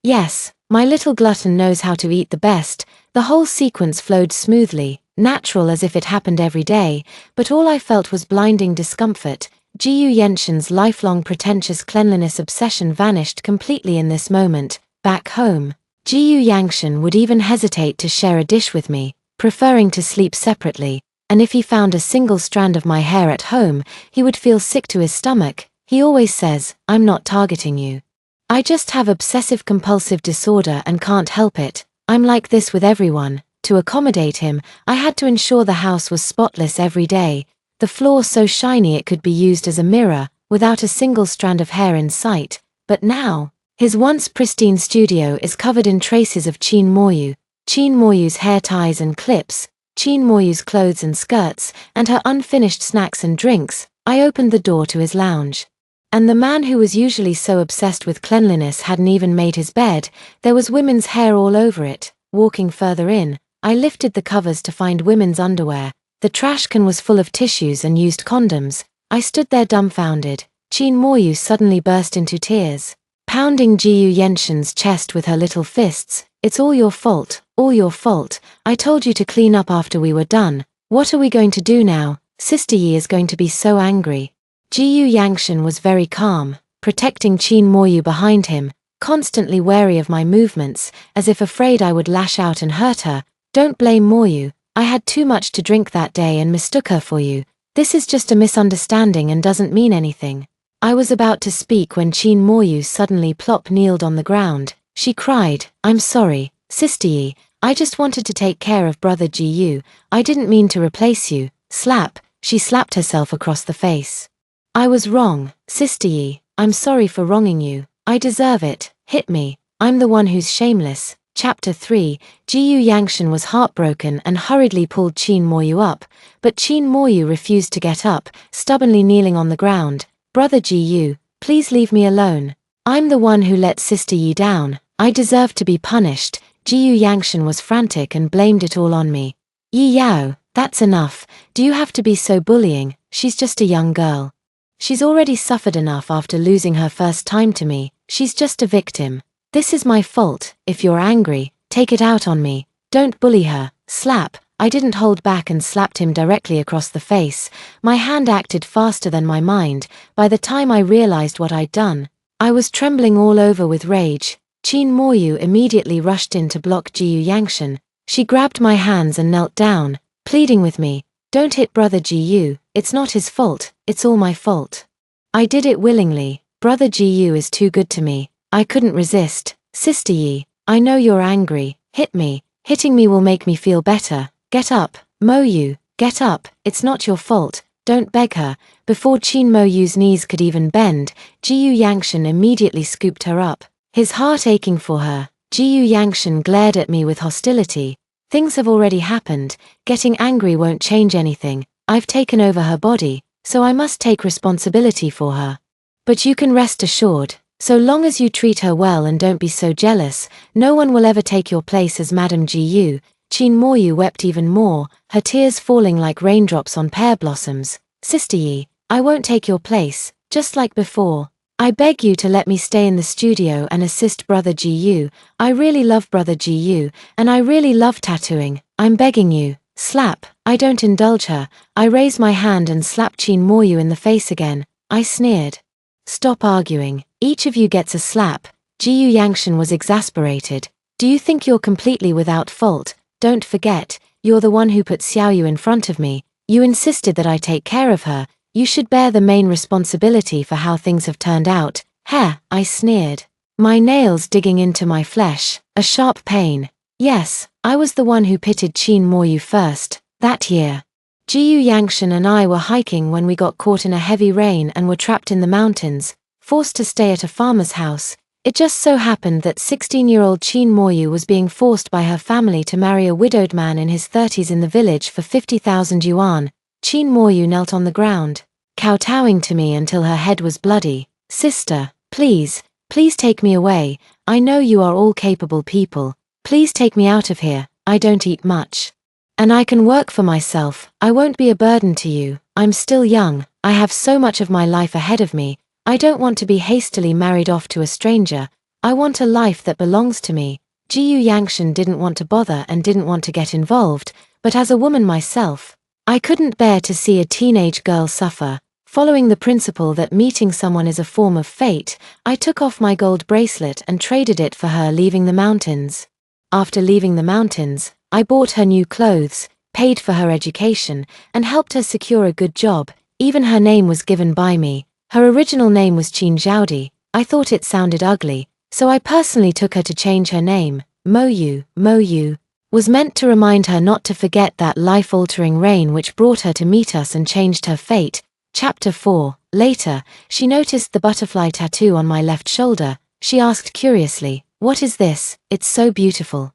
my little glutton knows how to eat the best. The whole sequence flowed smoothly, natural as if it happened every day, but all I felt was blinding discomfort. Jiyu Yangshan's lifelong pretentious cleanliness obsession vanished completely in this moment. Back home, Jiyu Yangshan would even hesitate to share a dish with me, preferring to sleep separately, and if he found a single strand of my hair at home, he would feel sick to his stomach. He always says, I'm not targeting you. I just have obsessive-compulsive disorder and can't help it. I'm like this with everyone. To accommodate him, I had to ensure the house was spotless every day, the floor so shiny it could be used as a mirror, without a single strand of hair in sight. But now, his once pristine studio is covered in traces of Qin Moyu's hair ties and clips, Qin Moyu's clothes and skirts, and her unfinished snacks and drinks. I opened the door to his lounge. And the man who was usually so obsessed with cleanliness hadn't even made his bed. There was women's hair all over it. Walking further in, I lifted the covers to find women's underwear. The trash can was full of tissues and used condoms. I stood there dumbfounded. Qin Moyu suddenly burst into tears, pounding Jiyu Yangshan's chest with her little fists. It's all your fault, all your fault. I told you to clean up after we were done. What are we going to do now? Sister Yi is going to be so angry. Jiyu Yangshan was very calm, protecting Qin Moyu behind him, constantly wary of my movements, as if afraid I would lash out and hurt her. Don't blame Moyu. I had too much to drink that day and mistook her for you. This is just a misunderstanding and doesn't mean anything. I was about to speak when Qin Moyu suddenly kneeled on the ground. She cried, I'm sorry, Sister Yi. I just wanted to take care of Brother Jiyu. I didn't mean to replace you. Slap. She slapped herself across the face. I was wrong, Sister Yi. I'm sorry for wronging you. I deserve it. Hit me. I'm the one who's shameless. Chapter 3. Jiyu Yangshan was heartbroken and hurriedly pulled Qin Moyu up, but Qin Moyu refused to get up, stubbornly kneeling on the ground. Brother Jiyu, please leave me alone. I'm the one who let Sister Yi down. I deserve to be punished. Jiyu Yangshan was frantic and blamed it all on me. Yi Yao, that's enough. Do you have to be so bullying? She's just a young girl. She's already suffered enough after losing her first time to me. She's just a victim. This is my fault. If you're angry, Take it out on me. Don't bully her. Slap. I didn't hold back and slapped him directly across the face. My hand acted faster than my mind. By the time I realized what I'd done, I was trembling all over with rage. Qin Moyu immediately rushed in to block Jiyu Yangshan. She grabbed my hands and knelt down, pleading with me, "Don't hit brother Jiyu, it's not his fault, it's all my fault." I did it willingly. Brother Jiyu is too good to me. I couldn't resist. Sister Yi, I know you're angry. Hit me. Hitting me will make me feel better. Get up. Moyu, get up. It's not your fault. Don't beg her. Before Qin Moyu's knees could even bend, Jiyu Yangshan immediately scooped her up, his heart aching for her. Jiyu Yangshan glared at me with hostility. Things have already happened. Getting angry won't change anything. I've taken over her body, so I must take responsibility for her. But you can rest assured, so long as you treat her well and don't be so jealous, no one will ever take your place as Madame Jiyu. Qin Moyu wept even more, her tears falling like raindrops on pear blossoms. Sister Yi, I won't take your place, just like before. I beg you to let me stay in the studio and assist Brother Jiyu. I really love Brother Jiyu, and I really love tattooing. I'm begging you. Slap. I don't indulge her. I raise my hand and slap Qin Moyu in the face again. I sneered. Stop arguing. Each of you gets a slap. Jiyu Yangshan was exasperated. Do you think you're completely without fault? Don't forget, you're the one who put Xiaoyu in front of me. You insisted that I take care of her. You should bear the main responsibility for how things have turned out. Heh, I sneered. My nails digging into my flesh, a sharp pain. Yes, I was the one who pitted Qin Moyu first, that year. Jiyu Yangshan and I were hiking when we got caught in a heavy rain and were trapped in the mountains, forced to stay at a farmer's house. It just so happened that 16-year-old Qin Moyu was being forced by her family to marry a widowed man in his 30s in the village for 50,000 yuan. Qin Moyu knelt on the ground, kowtowing to me until her head was bloody. Sister, please, please take me away. I know you are all capable people. Please take me out of here. I don't eat much. And I can work for myself. I won't be a burden to you. I'm still young. I have so much of my life ahead of me. I don't want to be hastily married off to a stranger. I want a life that belongs to me. Jiyu Yangshan didn't want to bother and didn't want to get involved, but as a woman myself, I couldn't bear to see a teenage girl suffer. Following the principle that meeting someone is a form of fate, I took off my gold bracelet and traded it for her leaving the mountains. After leaving the mountains, I bought her new clothes, paid for her education, and helped her secure a good job. Even her name was given by me. Her original name was Qin Zhaodi. I thought it sounded ugly, so I personally took her to change her name. Moyu was meant to remind her not to forget that life-altering rain which brought her to meet us and changed her fate. Chapter 4. Later, she noticed the butterfly tattoo on my left shoulder. She asked curiously, "What is this? It's so beautiful."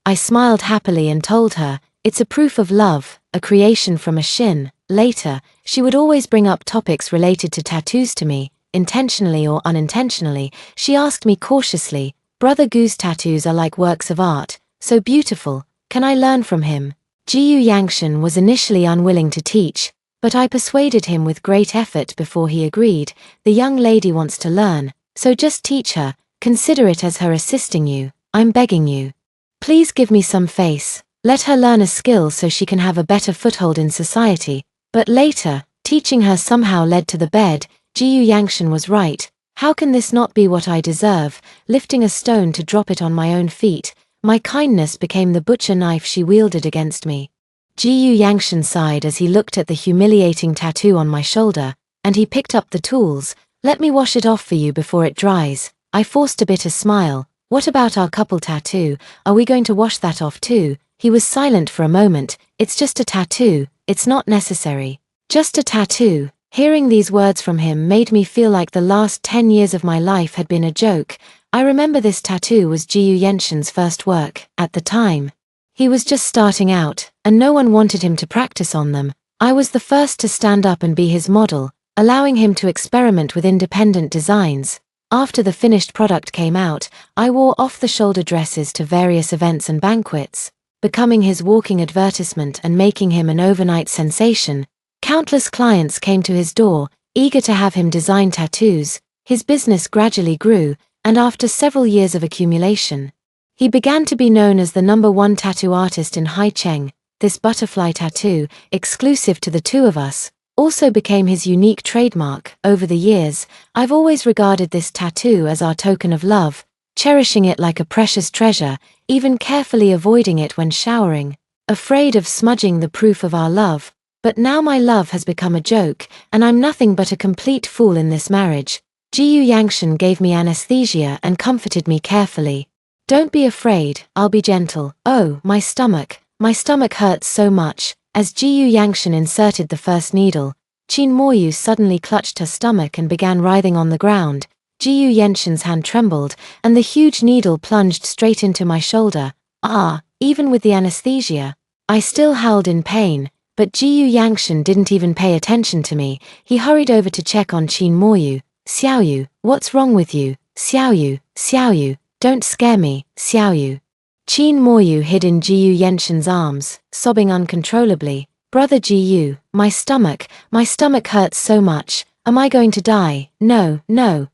I smiled happily and told her, "It's a proof of love, a creation from a shin." Later, she would always bring up topics related to tattoos to me, intentionally or unintentionally. She asked me cautiously, "Brother Gu's tattoos are like works of art, so beautiful. Can I learn from him?" Jiyu Yangshan was initially unwilling to teach, but I persuaded him with great effort before he agreed. "The young lady wants to learn, so just teach her. Consider it as her assisting you. I'm begging you. Please give me some face. Let her learn a skill so she can have a better foothold in society." But later, teaching her somehow led to the bed. Jiyu Yangshan was right. How can this not be what I deserve? Lifting a stone to drop it on my own feet, my kindness became the butcher knife she wielded against me. Jiyu Yangshan sighed as he looked at the humiliating tattoo on my shoulder, and he picked up the tools. "Let me wash it off for you before it dries." I forced a bitter smile. "What about our couple tattoo? Are we going to wash that off too?" He was silent for a moment. "It's just a tattoo. It's not necessary." Just a tattoo. Hearing these words from him made me feel like the last 10 years of my life had been a joke. I remember this tattoo was Jiyu Yangshan's first work. At the time, he was just starting out, and no one wanted him to practice on them. I was the first to stand up and be his model, allowing him to experiment with independent designs. After the finished product came out, I wore off-the-shoulder dresses to various events and banquets, becoming his walking advertisement and making him an overnight sensation. Countless clients came to his door, eager to have him design tattoos. His business gradually grew, and after several years of accumulation, He began to be known as the #1 tattoo artist in Haicheng. This butterfly tattoo, exclusive to the two of us, also became his unique trademark. Over the years, I've always regarded this tattoo as our token of love, cherishing it like a precious treasure, even carefully avoiding it when showering, afraid of smudging the proof of our love. But now my love has become a joke, and I'm nothing but a complete fool in this marriage. Jiyu Yangshan gave me anesthesia and comforted me carefully. Don't be afraid, I'll be gentle. Oh, my stomach hurts so much. As Jiyu Yangshan inserted the first needle, Qin Moyu suddenly clutched her stomach and began writhing on the ground. Jiyu Yangshan's hand trembled, and the huge needle plunged straight into my shoulder. Even with the anesthesia, I still howled in pain. But Jiyu Yangshan didn't even pay attention to me. He hurried over to check on Qin Moyu. Xiaoyu, what's wrong with you? Xiaoyu, don't scare me, Xiaoyu. Qin Moyu hid in Jiyu Yangshan's arms, sobbing uncontrollably. Brother Jiyu, my stomach hurts so much. Am I going to die? No,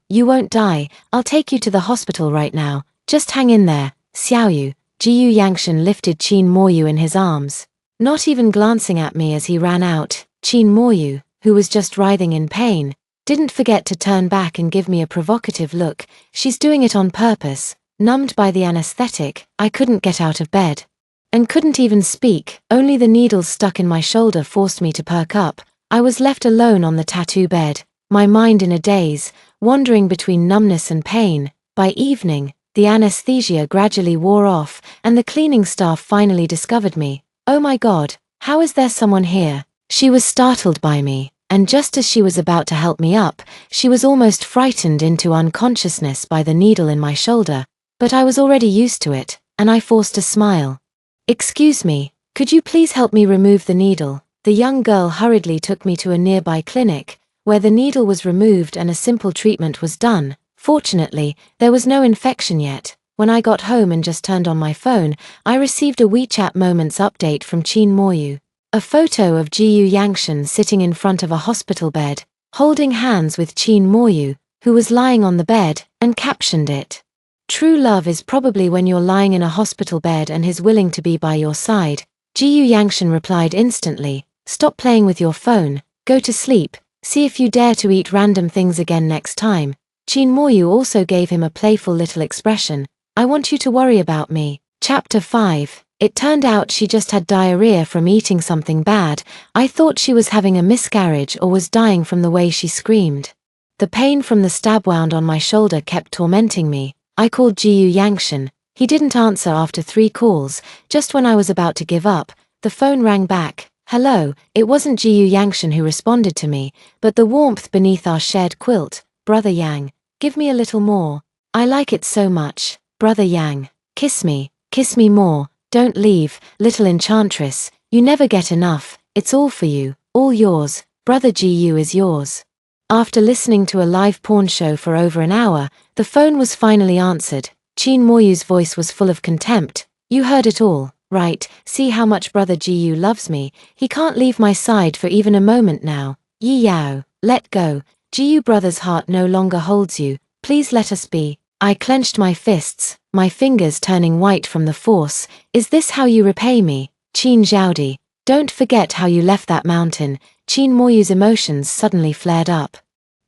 you won't die. I'll take you to the hospital right now. Just hang in there, Xiaoyu. Jiyu Yangshan lifted Qin Moyu in his arms. Not even glancing at me as he ran out, Qin Moyu, who was just writhing in pain, didn't forget to turn back and give me a provocative look. She's doing it on purpose. Numbed by the anesthetic, I couldn't get out of bed. And couldn't even speak, only the needles stuck in my shoulder forced me to perk up. I was left alone on the tattoo bed, my mind in a daze, wandering between numbness and pain. By evening, the anesthesia gradually wore off, and the cleaning staff finally discovered me. Oh my God, how is there someone here? She was startled by me, and just as she was about to help me up, she was almost frightened into unconsciousness by the needle in my shoulder. But I was already used to it, and I forced a smile. Excuse me, could you please help me remove the needle? The young girl hurriedly took me to a nearby clinic, where the needle was removed and a simple treatment was done. Fortunately, there was no infection yet. When I got home and just turned on my phone, I received a WeChat Moments update from Qin Moyu. A photo of Jiyu Yangshan sitting in front of a hospital bed, holding hands with Qin Moyu, who was lying on the bed, and captioned it. True love is probably when you're lying in a hospital bed and he's willing to be by your side. Jiyu Yangshan replied instantly, stop playing with your phone, go to sleep, see if you dare to eat random things again next time. Qin Moyu also gave him a playful little expression, I want you to worry about me. Chapter 5. It turned out she just had diarrhea from eating something bad. I thought she was having a miscarriage or was dying from the way she screamed. The pain from the stab wound on my shoulder kept tormenting me. I called Jiyu Yangshan. He didn't answer after 3 calls. Just when I was about to give up, the phone rang back. Hello, it wasn't Jiyu Yangshan who responded to me, but the warmth beneath our shared quilt. Brother Yang, give me a little more. I like it so much. Brother Yang, kiss me more, don't leave, little enchantress, you never get enough, it's all for you, all yours, Brother Jiyu is yours. After listening to a live porn show for over an hour, the phone was finally answered. Qin Moyu's voice was full of contempt. You heard it all, right? See how much Brother Jiyu loves me, he can't leave my side for even a moment now. Yi Yao, let go, Jiyu brother's heart no longer holds you, please let us be. I clenched my fists, my fingers turning white from the force. Is this how you repay me? Qin Zhaodi, don't forget how you left that mountain. Qin Moyu's emotions suddenly flared up.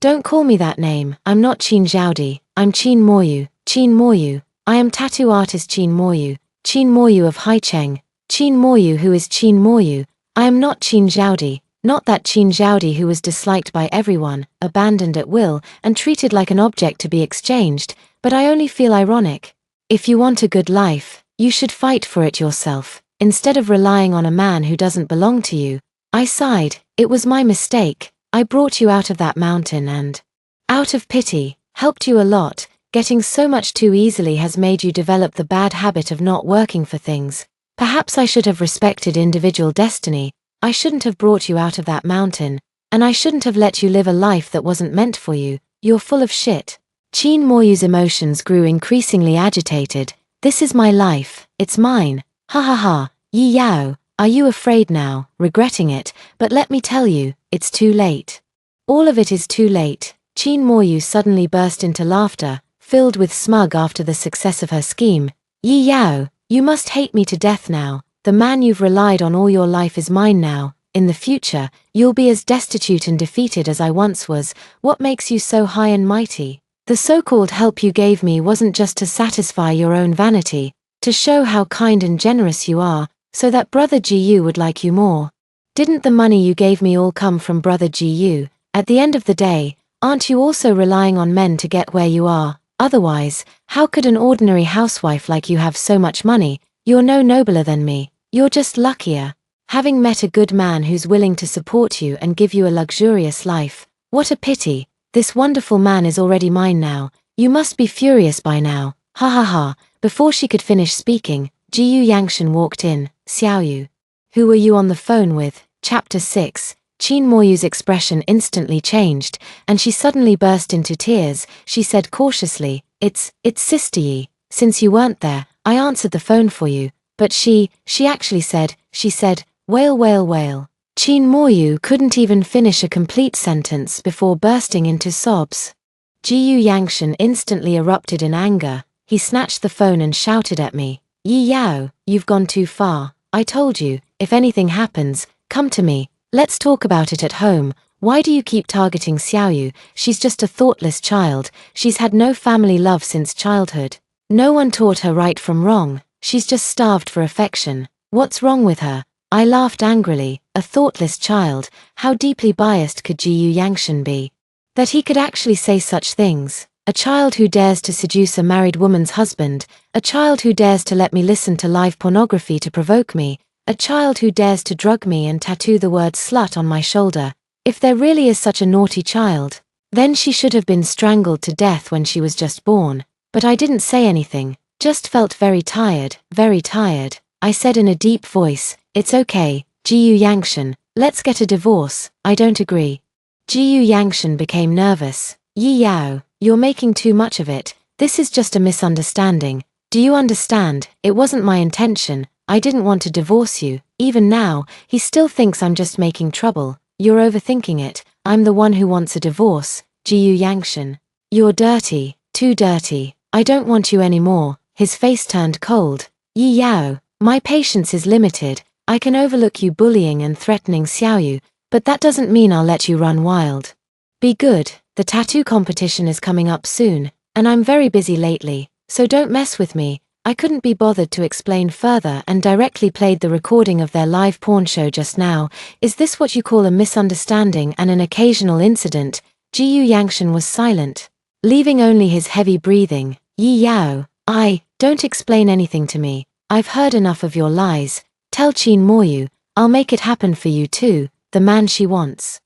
Don't call me that name, I'm not Qin Zhaodi, I'm Qin Moyu. Qin Moyu, I am tattoo artist Qin Moyu of Haicheng. Qin Moyu who is Qin Moyu, I am not Qin Zhaodi. Not that Qin Zhaodi who was disliked by everyone, abandoned at will, and treated like an object to be exchanged, but I only feel ironic. If you want a good life, you should fight for it yourself, instead of relying on a man who doesn't belong to you. I sighed, it was my mistake, I brought you out of that mountain and, out of pity, helped you a lot. Getting so much too easily has made you develop the bad habit of not working for things. Perhaps I should have respected individual destiny. I shouldn't have brought you out of that mountain, and I shouldn't have let you live a life that wasn't meant for you. You're full of shit. Qin Moyu's emotions grew increasingly agitated. This is my life, it's mine. Ha ha ha, Yi Yao, are you afraid now, regretting it? But let me tell you, it's too late. All of it is too late. Qin Moyu suddenly burst into laughter, filled with smug after the success of her scheme. Yi Yao, you must hate me to death now. The man you've relied on all your life is mine now. In the future, you'll be as destitute and defeated as I once was. What makes you so high and mighty? The so-called help you gave me wasn't just to satisfy your own vanity, to show how kind and generous you are, so that Brother Gu would like you more. Didn't the money you gave me all come from Brother Gu? At the end of the day, aren't you also relying on men to get where you are? Otherwise, how could an ordinary housewife like you have so much money? You're no nobler than me. You're just luckier. Having met a good man who's willing to support you and give you a luxurious life. What a pity. This wonderful man is already mine now. You must be furious by now. Ha ha ha. Before she could finish speaking, Jiyu Yangshan walked in. Xiaoyu. Who were you on the phone with? Chapter 6. Qin Moyu's expression instantly changed, and she suddenly burst into tears. She said cautiously, It's Sister Yi. Since you weren't there, I answered the phone for you. But she actually said, wail wail wail. Qin Moyu couldn't even finish a complete sentence before bursting into sobs. Jiyu Yangshan instantly erupted in anger. He snatched the phone and shouted at me, Yi Yao, you've gone too far. I told you, if anything happens, come to me. Let's talk about it at home. Why do you keep targeting Xiaoyu? She's just a thoughtless child. She's had no family love since childhood. No one taught her right from wrong. She's just starved for affection. What's wrong with her? I laughed angrily. A thoughtless child. How deeply biased could Jiyu Yangshan be? That he could actually say such things. A child who dares to seduce a married woman's husband. A child who dares to let me listen to live pornography to provoke me. A child who dares to drug me and tattoo the word slut on my shoulder. If there really is such a naughty child, then she should have been strangled to death when she was just born. But I didn't say anything. Just felt very tired, very tired. I said in a deep voice, It's okay, Jiyu Yangshan, let's get a divorce. I don't agree. Jiyu Yangshan became nervous. Yi Yao, you're making too much of it. This is just a misunderstanding. Do you understand? It wasn't my intention. I didn't want to divorce you. Even now, he still thinks I'm just making trouble. You're overthinking it. I'm the one who wants a divorce. Jiyu Yangshan. You're dirty, too dirty. I don't want you anymore. His face turned cold. Yi Yao, my patience is limited. I can overlook you bullying and threatening Xiaoyu, but that doesn't mean I'll let you run wild. Be good. The tattoo competition is coming up soon, and I'm very busy lately, so don't mess with me. I couldn't be bothered to explain further and directly played the recording of their live porn show just now. Is this what you call a misunderstanding and an occasional incident? Jiyu Yangshan was silent, leaving only his heavy breathing. Yi Yao, don't explain anything to me. I've heard enough of your lies. Tell Qin Moyu, I'll make it happen for you too, the man she wants.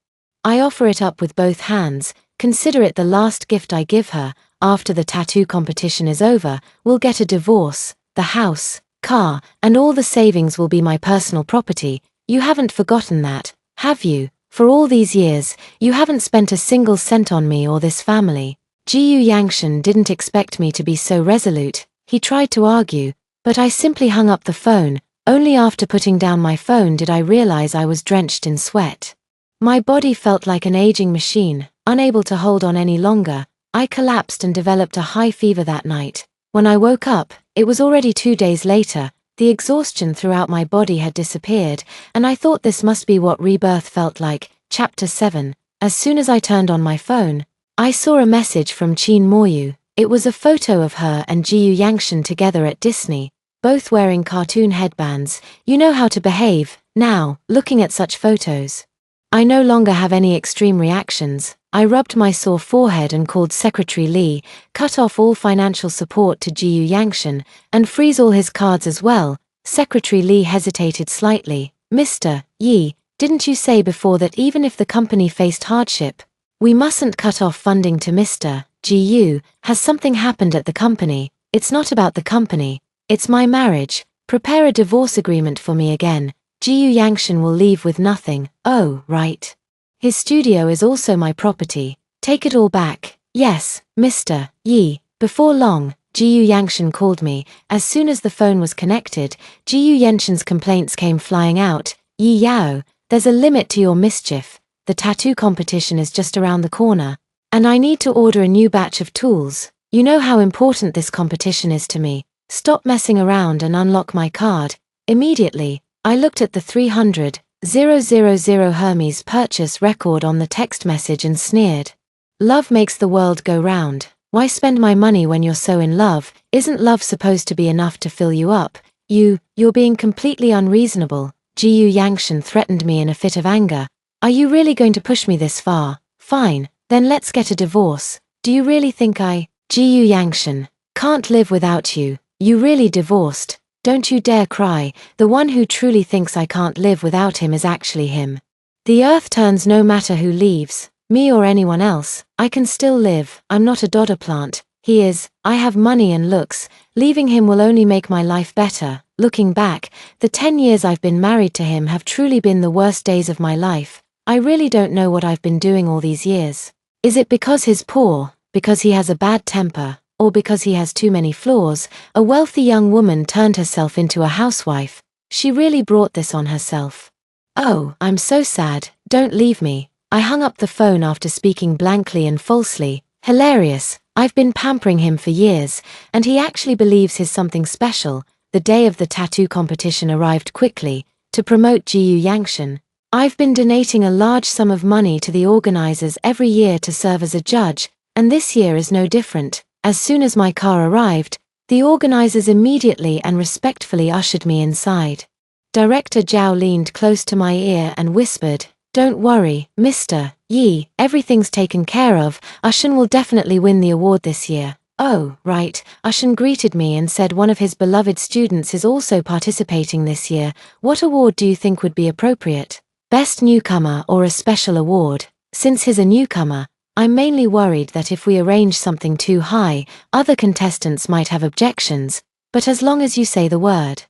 I offer it up with both hands. Consider it the last gift I give her. After the tattoo competition is over, we'll get a divorce. The house, car, and all the savings will be my personal property. You haven't forgotten that, have you? For all these years, you haven't spent a single cent on me or this family. Jiyu Yangshan didn't expect me to be so resolute. He tried to argue, but I simply hung up the phone. Only after putting down my phone did I realize I was drenched in sweat. My body felt like an aging machine, unable to hold on any longer. I collapsed and developed a high fever that night. When I woke up, it was already 2 days later. The exhaustion throughout my body had disappeared, and I thought this must be what rebirth felt like. Chapter 7. As soon as I turned on my phone, I saw a message from Qin Moyu. It was a photo of her and Jiyu Yangshan together at Disney, both wearing cartoon headbands. You know how to behave. Now, looking at such photos, I no longer have any extreme reactions. I rubbed my sore forehead and called Secretary Li, cut off all financial support to Jiyu Yangshan, and freeze all his cards as well. Secretary Li hesitated slightly. Mr. Yi, didn't you say before that even if the company faced hardship, we mustn't cut off funding to Mr. Jiyu? Has something happened at the company? It's not about the company. It's my marriage. Prepare a divorce agreement for me again. Jiyu Yangshan will leave with nothing. Oh, right. His studio is also my property. Take it all back. Yes, Mr. Yi. Before long, Jiyu Yangshan called me. As soon as the phone was connected, Jiyu Yangshan's complaints came flying out. Yi Yao, there's a limit to your mischief. The tattoo competition is just around the corner, and I need to order a new batch of tools. You know how important this competition is to me. Stop messing around and unlock my card. Immediately, I looked at the 300,000 Hermes purchase record on the text message and sneered. Love makes the world go round. Why spend my money when you're so in love? Isn't love supposed to be enough to fill you up? You're being completely unreasonable. Jiyu Yangshan threatened me in a fit of anger. Are you really going to push me this far? Fine, then let's get a divorce. Do you really think Jiyu Yangshan, can't live without you? You really divorced? Don't you dare cry. The one who truly thinks I can't live without him is actually him. The earth turns no matter who leaves, me or anyone else. I can still live. I'm not a dodder plant. He is. I have money and looks. Leaving him will only make my life better. Looking back, the 10 years I've been married to him have truly been the worst days of my life. I really don't know what I've been doing all these years. Is it because he's poor, because he has a bad temper, or because he has too many flaws? A wealthy young woman turned herself into a housewife. She really brought this on herself. Oh, I'm so sad. Don't leave me. I hung up the phone after speaking blankly and falsely. Hilarious. I've been pampering him for years, and he actually believes he's something special. The day of the tattoo competition arrived quickly. To promote Jiyu Yangshan, I've been donating a large sum of money to the organizers every year to serve as a judge, and this year is no different. As soon as my car arrived, the organizers immediately and respectfully ushered me inside. Director Zhao leaned close to my ear and whispered, "Don't worry, Mr. Yi, everything's taken care of. Ushan will definitely win the award this year." Oh, right. Ushan greeted me and said one of his beloved students is also participating this year. What award do you think would be appropriate? Best newcomer or a special award? Since he's a newcomer, I'm mainly worried that if we arrange something too high, other contestants might have objections, but as long as you say the word.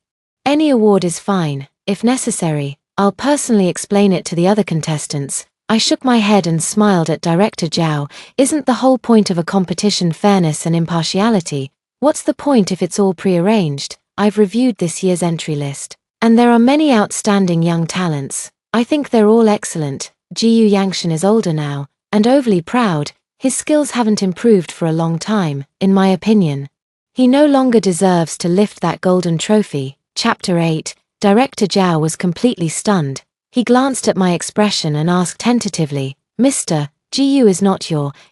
Any award is fine. If necessary, I'll personally explain it to the other contestants. I shook my head and smiled at Director Zhao. Isn't the whole point of a competition fairness and impartiality? What's the point if it's all prearranged? I've reviewed this year's entry list, and there are many outstanding young talents. I think they're all excellent. Jiyu Yangshan is older now, and overly proud. His skills haven't improved for a long time, in my opinion. He no longer deserves to lift that golden trophy. Chapter 8. Director Zhao was completely stunned. He glanced at my expression and asked tentatively, "Mr. Jiyu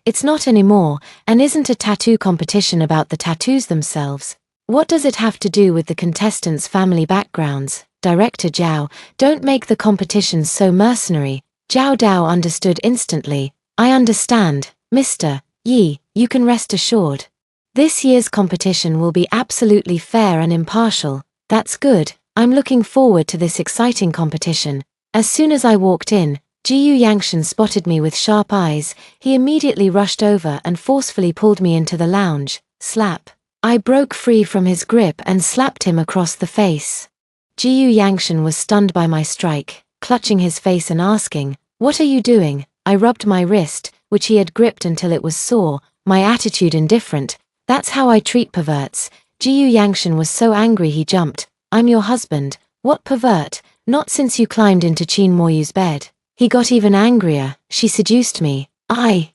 it's not anymore, and isn't a tattoo competition about the tattoos themselves? What does it have to do with the contestants' family backgrounds?" Director Zhao, don't make the competition so mercenary. Zhao Dao understood instantly. I understand, Mr. Yi, you can rest assured. This year's competition will be absolutely fair and impartial. That's good. I'm looking forward to this exciting competition. As soon as I walked in, Jiyu Yangshan spotted me with sharp eyes. He immediately rushed over and forcefully pulled me into the lounge. Slap. I broke free from his grip and slapped him across the face. Jiyu Yangshan was stunned by my strike, clutching his face and asking, "What are you doing?" I rubbed my wrist, which he had gripped until it was sore, my attitude indifferent. That's how I treat perverts. Jiyu Yangshan was so angry he jumped. "I'm your husband." "What pervert? Not since you climbed into Qin Moyu's bed." He got even angrier. "She seduced me."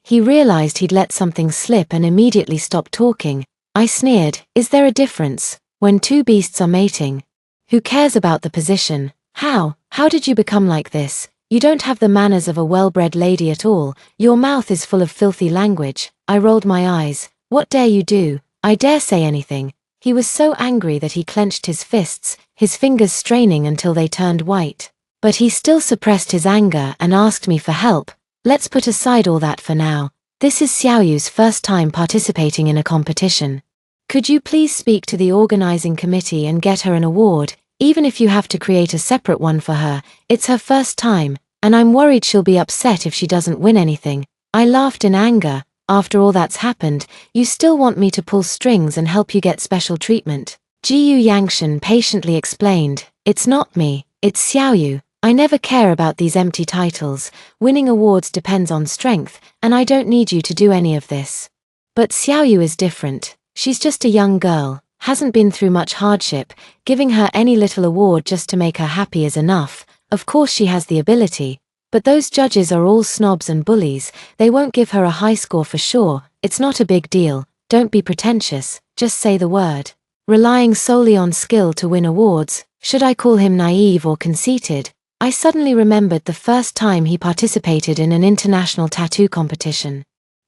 He realized he'd let something slip and immediately stopped talking. I sneered, "Is there a difference when two beasts are mating? Who cares about the position? How did you become like this? You don't have the manners of a well-bred lady at all. Your mouth is full of filthy language." I rolled my eyes. "What dare you do?" "I dare say anything." He was so angry that he clenched his fists, his fingers straining until they turned white. But he still suppressed his anger and asked me for help. "Let's put aside all that for now. This is Xiaoyu's first time participating in a competition. Could you please speak to the organizing committee and get her an award, even if you have to create a separate one for her? It's her first time, and I'm worried she'll be upset if she doesn't win anything." I laughed in anger. "After all that's happened, you still want me to pull strings and help you get special treatment?" Jiyu Yangshan patiently explained, "It's not me, it's Xiaoyu. I never care about these empty titles. Winning awards depends on strength, and I don't need you to do any of this." "But Xiaoyu is different. She's just a young girl, hasn't been through much hardship. Giving her any little award just to make her happy is enough. Of course she has the ability. But those judges are all snobs and bullies. They won't give her a high score for sure. It's not a big deal. Don't be pretentious, just say the word." relying solely on skill to win awards. Should I call him naive or conceited? I suddenly remembered the first time he participated in an international tattoo competition.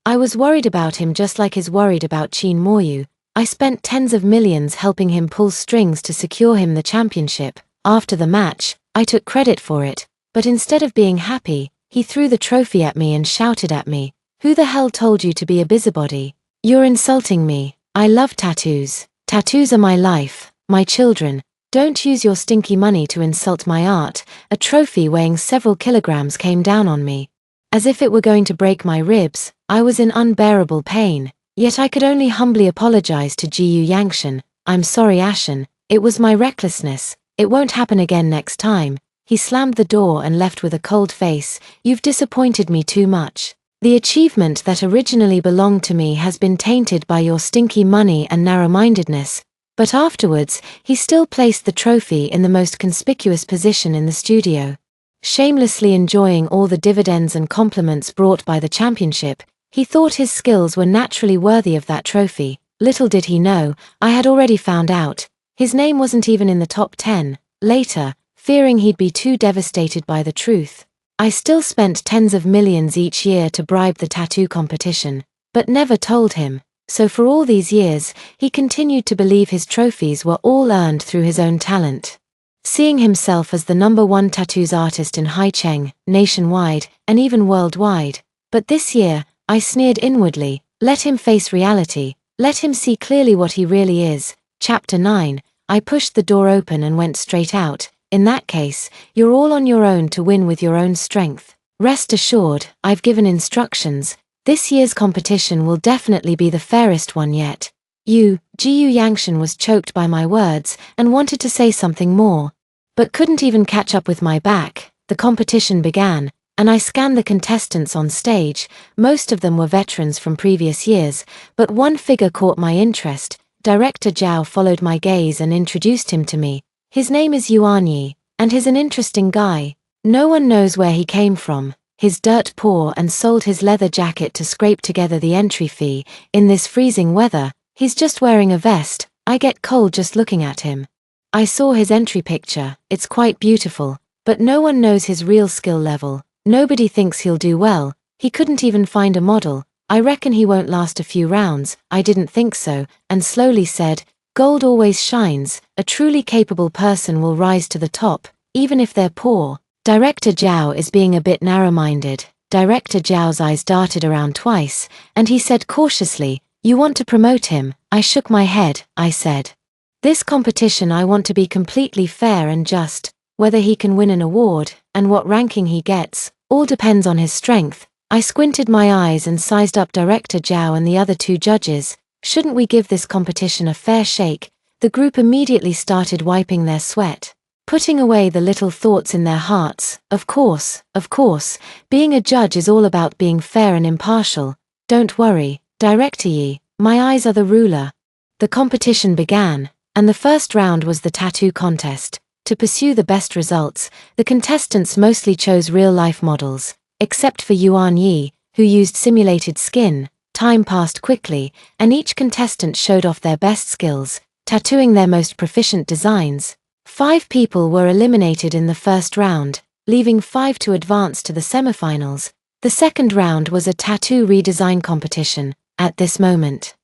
I was worried about him just like he's worried about Chin Moryu. I spent tens of millions helping him pull strings to secure him the championship. After the match, I took credit for it, but instead of being happy, he threw the trophy at me and shouted at me, "Who the hell told you to be a busybody? You're insulting me. I love tattoos. Tattoos are my life, my children. Don't use your stinky money to insult my art." A trophy weighing several kilograms came down on me. As if it were going to break my ribs, I was in unbearable pain, yet I could only humbly apologize to Jiyu Yangshan. "I'm sorry, Ashen, it was my recklessness. It won't happen again next time." He slammed the door and left with a cold face. "You've disappointed me too much. The achievement that originally belonged to me has been tainted by your stinky money and narrow-mindedness." But afterwards, he still placed the trophy in the most conspicuous position in the studio. Shamelessly enjoying all the dividends and compliments brought by the championship, he thought his skills were naturally worthy of that trophy. Little did he know, I had already found out. His name wasn't even in the top 10. Later, fearing he'd be too devastated by the truth, I still spent tens of millions each year to bribe the tattoo competition, but never told him. So for all these years, he continued to believe his trophies were all earned through his own talent, seeing himself as the #1 tattoos artist in Haicheng, nationwide, and even worldwide. But this year, I sneered inwardly. Let him face reality. Let him see clearly what he really is. Chapter 9. I pushed the door open and went straight out. "In that case, you're all on your own to win with your own strength. Rest assured, I've given instructions. This year's competition will definitely be the fairest one yet." Jiyu Yangshan was choked by my words and wanted to say something more, but couldn't even catch up with my back. The competition began, and I scanned the contestants on stage. Most of them were veterans from previous years, but one figure caught my interest. Director Zhao followed my gaze and introduced him to me. "His name is Yuan Yi, and he's an interesting guy. No one knows where he came from. He's dirt poor and sold his leather jacket to scrape together the entry fee. In this freezing weather, he's just wearing a vest. I get cold just looking at him." I saw his entry picture. It's quite beautiful, but no one knows his real skill level. Nobody thinks he'll do well. He couldn't even find a model. "I reckon he won't last a few rounds." I didn't think so, and slowly said, "Gold always shines. A truly capable person will rise to the top, even if they're poor." Director Zhao is being a bit narrow-minded. Director Zhao's eyes darted around twice, and he said cautiously, "You want to promote him?" I shook my head. I said, "This competition I want to be completely fair and just. Whether he can win an award, and what ranking he gets, all depends on his strength." I squinted my eyes and sized up Director Zhao and the other two judges. "Shouldn't we give this competition a fair shake?" The group immediately started wiping their sweat, putting away the little thoughts in their hearts. Of course, being a judge is all about being fair and impartial. "Don't worry, Director Yi, my eyes are the ruler." The competition began, and the first round was the tattoo contest. To pursue the best results, the contestants mostly chose real-life models, except for Yuan Yi, who used simulated skin. Time passed quickly, and each contestant showed off their best skills, tattooing their most proficient designs. 5 people were eliminated in the first round, leaving 5 to advance to the semifinals. The second round was a tattoo redesign competition. At this moment,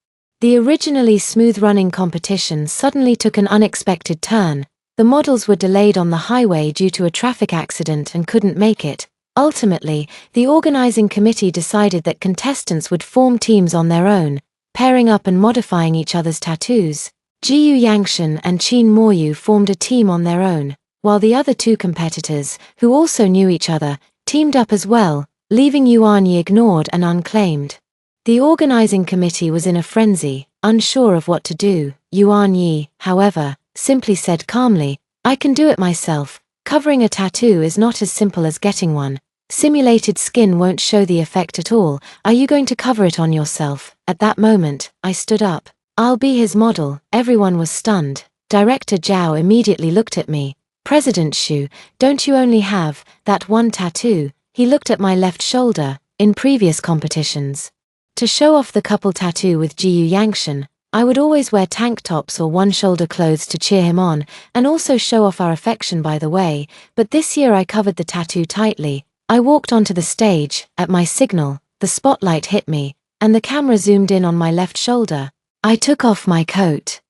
the originally smooth-running competition suddenly took an unexpected turn. The models were delayed on the highway due to a traffic accident and couldn't make it. Ultimately, the organizing committee decided that contestants would form teams on their own, pairing up and modifying each other's tattoos. Jiyu Yangshan and Chin Moryu formed a team on their own, while the other 2 competitors, who also knew each other, teamed up as well, leaving Yuan Yi ignored and unclaimed. The organizing committee was in a frenzy, unsure of what to do. Yuan Yi, however, simply said calmly, "I can do it myself. Covering a tattoo is not as simple as getting one. Simulated skin won't show the effect at all. Are you going to cover it on yourself?" At that moment, I stood up. "I'll be his model." Everyone was stunned. Director Zhao immediately looked at me. "President Xu, don't you only have that one tattoo?" He looked at my left shoulder. "In previous competitions, to show off the couple tattoo with Jiyu Yangshan, I would always wear tank tops or one-shoulder clothes to cheer him on, and also show off our affection by the way, but this year I covered the tattoo tightly. I walked onto the stage. At my signal, the spotlight hit me, and the camera zoomed in on my left shoulder. I took off my coat,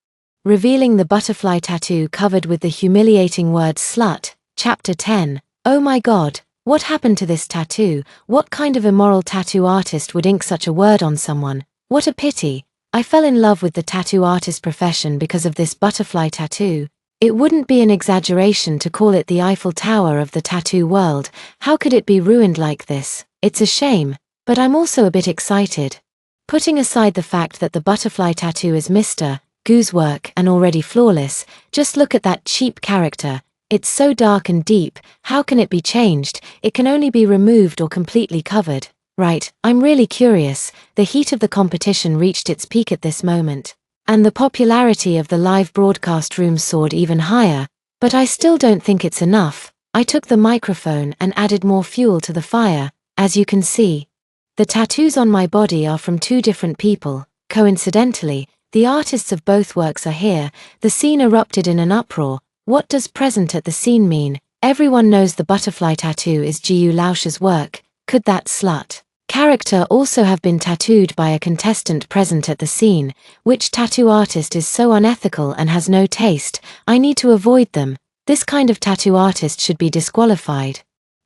revealing the butterfly tattoo covered with the humiliating word slut. Chapter 10. Oh my god, what happened to this tattoo? What kind of immoral tattoo artist would ink such a word on someone? What a pity. I fell in love with the tattoo artist profession because of this butterfly tattoo. It wouldn't be an exaggeration to call it the Eiffel Tower of the tattoo world. How could it be ruined like this? It's a shame, but I'm also a bit excited. Putting aside the fact that the butterfly tattoo is Mr. Goo's work and already flawless, just look at that cheap character. It's so dark and deep, how can it be changed? It can only be removed or completely covered. Right, I'm really curious. The heat of the competition reached its peak at this moment, and the popularity of the live broadcast room soared even higher, but I still don't think it's enough. I took the microphone and added more fuel to the fire. As you can see, the tattoos on my body are from two different people. Coincidentally, the artists of both works are here. The scene erupted in an uproar. What does present at the scene mean? Everyone knows the butterfly tattoo is Gu Lauscher's work. Could that slut character also have been tattooed by a contestant present at the scene? Which tattoo artist is so unethical and has no taste? I need to avoid them. This kind of tattoo artist should be disqualified.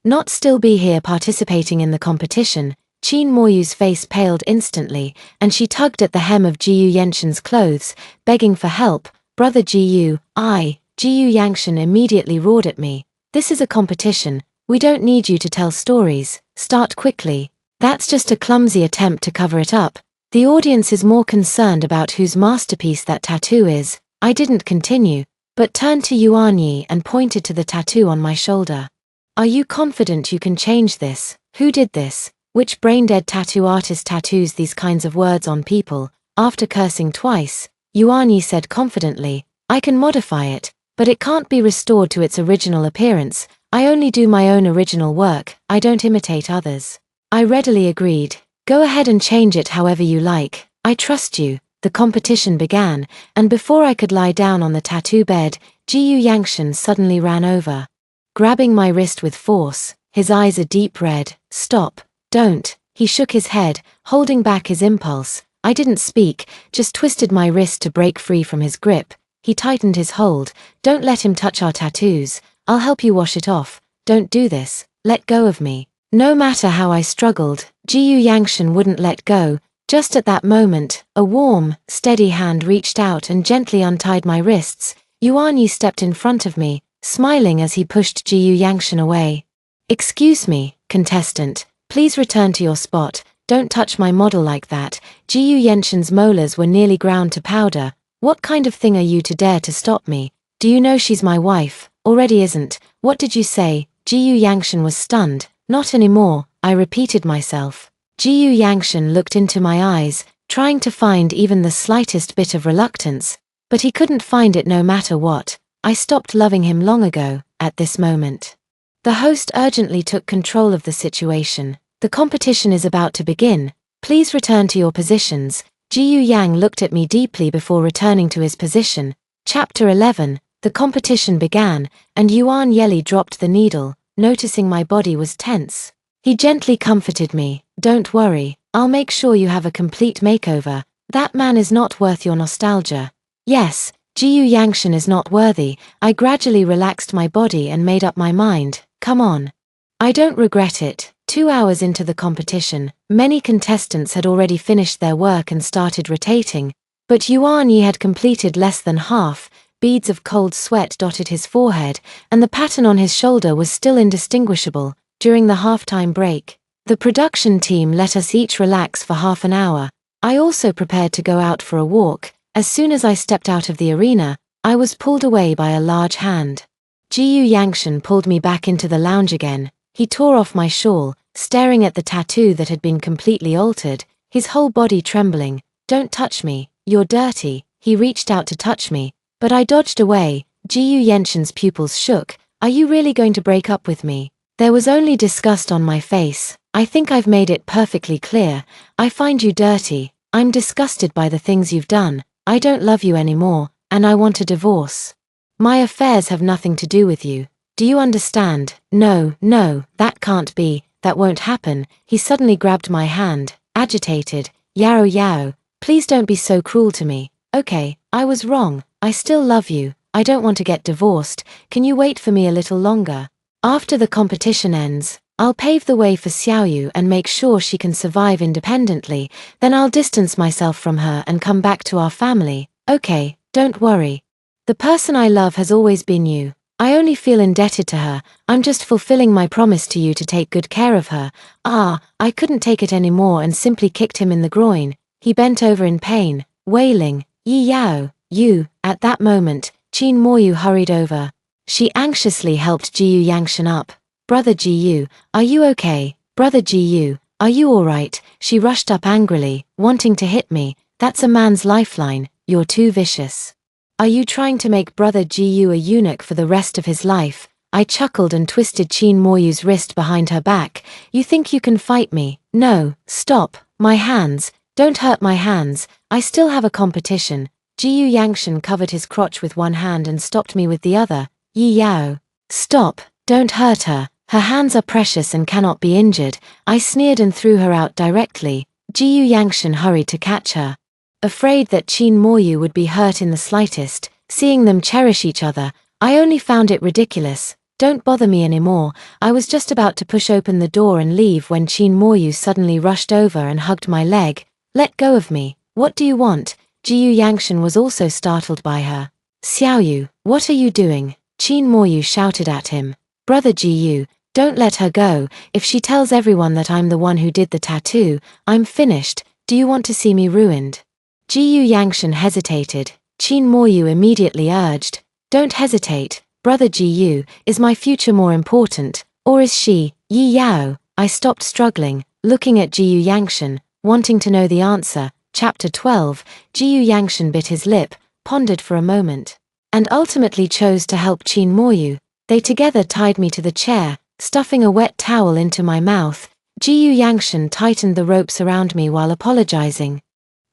Not still be here participating in the competition. Qin Moyu's face paled instantly, and she tugged at the hem of Jiyu Yenshin's clothes, begging for help. Brother Jiyu, Jiyu Yangshin immediately roared at me. This is a competition. We don't need you to tell stories. Start quickly. That's just a clumsy attempt to cover it up. The audience is more concerned about whose masterpiece that tattoo is. I didn't continue, but turned to Yuan Yi and pointed to the tattoo on my shoulder. Are you confident you can change this? Who did this? Which brain-dead tattoo artist tattoos these kinds of words on people? After cursing twice, Yuan Yi said confidently, I can modify it, but it can't be restored to its original appearance. I only do my own original work, I don't imitate others. I readily agreed. Go ahead and change it however you like. I trust you. The competition began, and before I could lie down on the tattoo bed, Jiyu Yangshin suddenly ran over, grabbing my wrist with force, his eyes a deep red. Stop. Don't. He shook his head, holding back his impulse. I didn't speak, just twisted my wrist to break free from his grip. He tightened his hold. Don't let him touch our tattoos. I'll help you wash it off. Don't do this. Let go of me. No matter how I struggled, Jiyu Yangshin wouldn't let go. Just at that moment, a warm, steady hand reached out and gently untied my wrists. Yuan Yi stepped in front of me, smiling as he pushed Jiyu Yangshin away. Excuse me, contestant. Please return to your spot. Don't touch my model like that. Jiyu Yangshin's molars were nearly ground to powder. What kind of thing are you to dare to stop me? Do you know she's my wife? Already isn't. What did you say? Jiyu Yangshin was stunned. Not anymore, I repeated myself. Jiyu Yangshin looked into my eyes, trying to find even the slightest bit of reluctance, but he couldn't find it no matter what. I stopped loving him long ago, at this moment. The host urgently took control of the situation. The competition is about to begin. Please return to your positions. Jiyu Yang looked at me deeply before returning to his position. Chapter 11. The competition began, and Yuan Yeli dropped the needle, noticing my body was tense. He gently comforted me. Don't worry, I'll make sure you have a complete makeover. That man is not worth your nostalgia. Yes, Jiyu Yangshin is not worthy. I gradually relaxed my body and made up my mind. Come on. I don't regret it. 2 hours into the competition, many contestants had already finished their work and started rotating, but Yuan Yi had completed less than half. Beads of cold sweat dotted his forehead, and the pattern on his shoulder was still indistinguishable. During the halftime break, the production team let us each relax for half an hour. I also prepared to go out for a walk. As soon as I stepped out of the arena, I was pulled away by a large hand. Jiyu Yangshin pulled me back into the lounge again. He tore off my shawl, staring at the tattoo that had been completely altered, his whole body trembling. Don't touch me, you're dirty. He reached out to touch me, but I dodged away. Jiyu Yangshin's pupils shook. Are you really going to break up with me? There was only disgust on my face. I think I've made it perfectly clear. I find you dirty. I'm disgusted by the things you've done. I don't love you anymore, and I want a divorce. My affairs have nothing to do with you. Do you understand? No, no, that can't be, that won't happen. He suddenly grabbed my hand, agitated. Yao Yao, please don't be so cruel to me. Okay, I was wrong. I still love you. I don't want to get divorced. Can you wait for me a little longer? After the competition ends, I'll pave the way for Xiaoyu and make sure she can survive independently, then I'll distance myself from her and come back to our family. Okay, don't worry. The person I love has always been you. I only feel indebted to her. I'm just fulfilling my promise to you to take good care of her. I couldn't take it anymore and simply kicked him in the groin. He bent over in pain, wailing, Yi Yao, you. At that moment, Qin Moyu hurried over. She anxiously helped Jiyu Yangshan up. Brother Jiyu, are you okay? Brother Jiyu, are you alright? She rushed up angrily, wanting to hit me. That's a man's lifeline. You're too vicious. Are you trying to make Brother Jiyu a eunuch for the rest of his life? I chuckled and twisted Qin Moyu's wrist behind her back. You think you can fight me? No, stop. My hands. Don't hurt my hands. I still have a competition. Jiyu Yangshan covered his crotch with one hand and stopped me with the other. Yi Yao. Stop. Don't hurt her. Her hands are precious and cannot be injured. I sneered and threw her out directly. Jiyu Yangshan hurried to catch her. Afraid that Qin Moyu would be hurt in the slightest, seeing them cherish each other, I only found it ridiculous. Don't bother me anymore. I was just about to push open the door and leave when Qin Moyu suddenly rushed over and hugged my leg. Let go of me. What do you want? Jiyu Yangshan was also startled by her. Xiaoyu, what are you doing? Qin Moyu shouted at him. Brother Jiyu, don't let her go. If she tells everyone that I'm the one who did the tattoo, I'm finished. Do you want to see me ruined? Jiyu Yangshan hesitated. Qin Moyu immediately urged, don't hesitate, Brother Jiyu, is my future more important, or is she? Yi Yao? I stopped struggling, looking at Jiyu Yangshan, wanting to know the answer. Chapter 12, Jiyu Yangshan bit his lip, pondered for a moment, and ultimately chose to help Qin Moyu. They together tied me to the chair, stuffing a wet towel into my mouth. Jiyu Yangshan tightened the ropes around me while apologizing.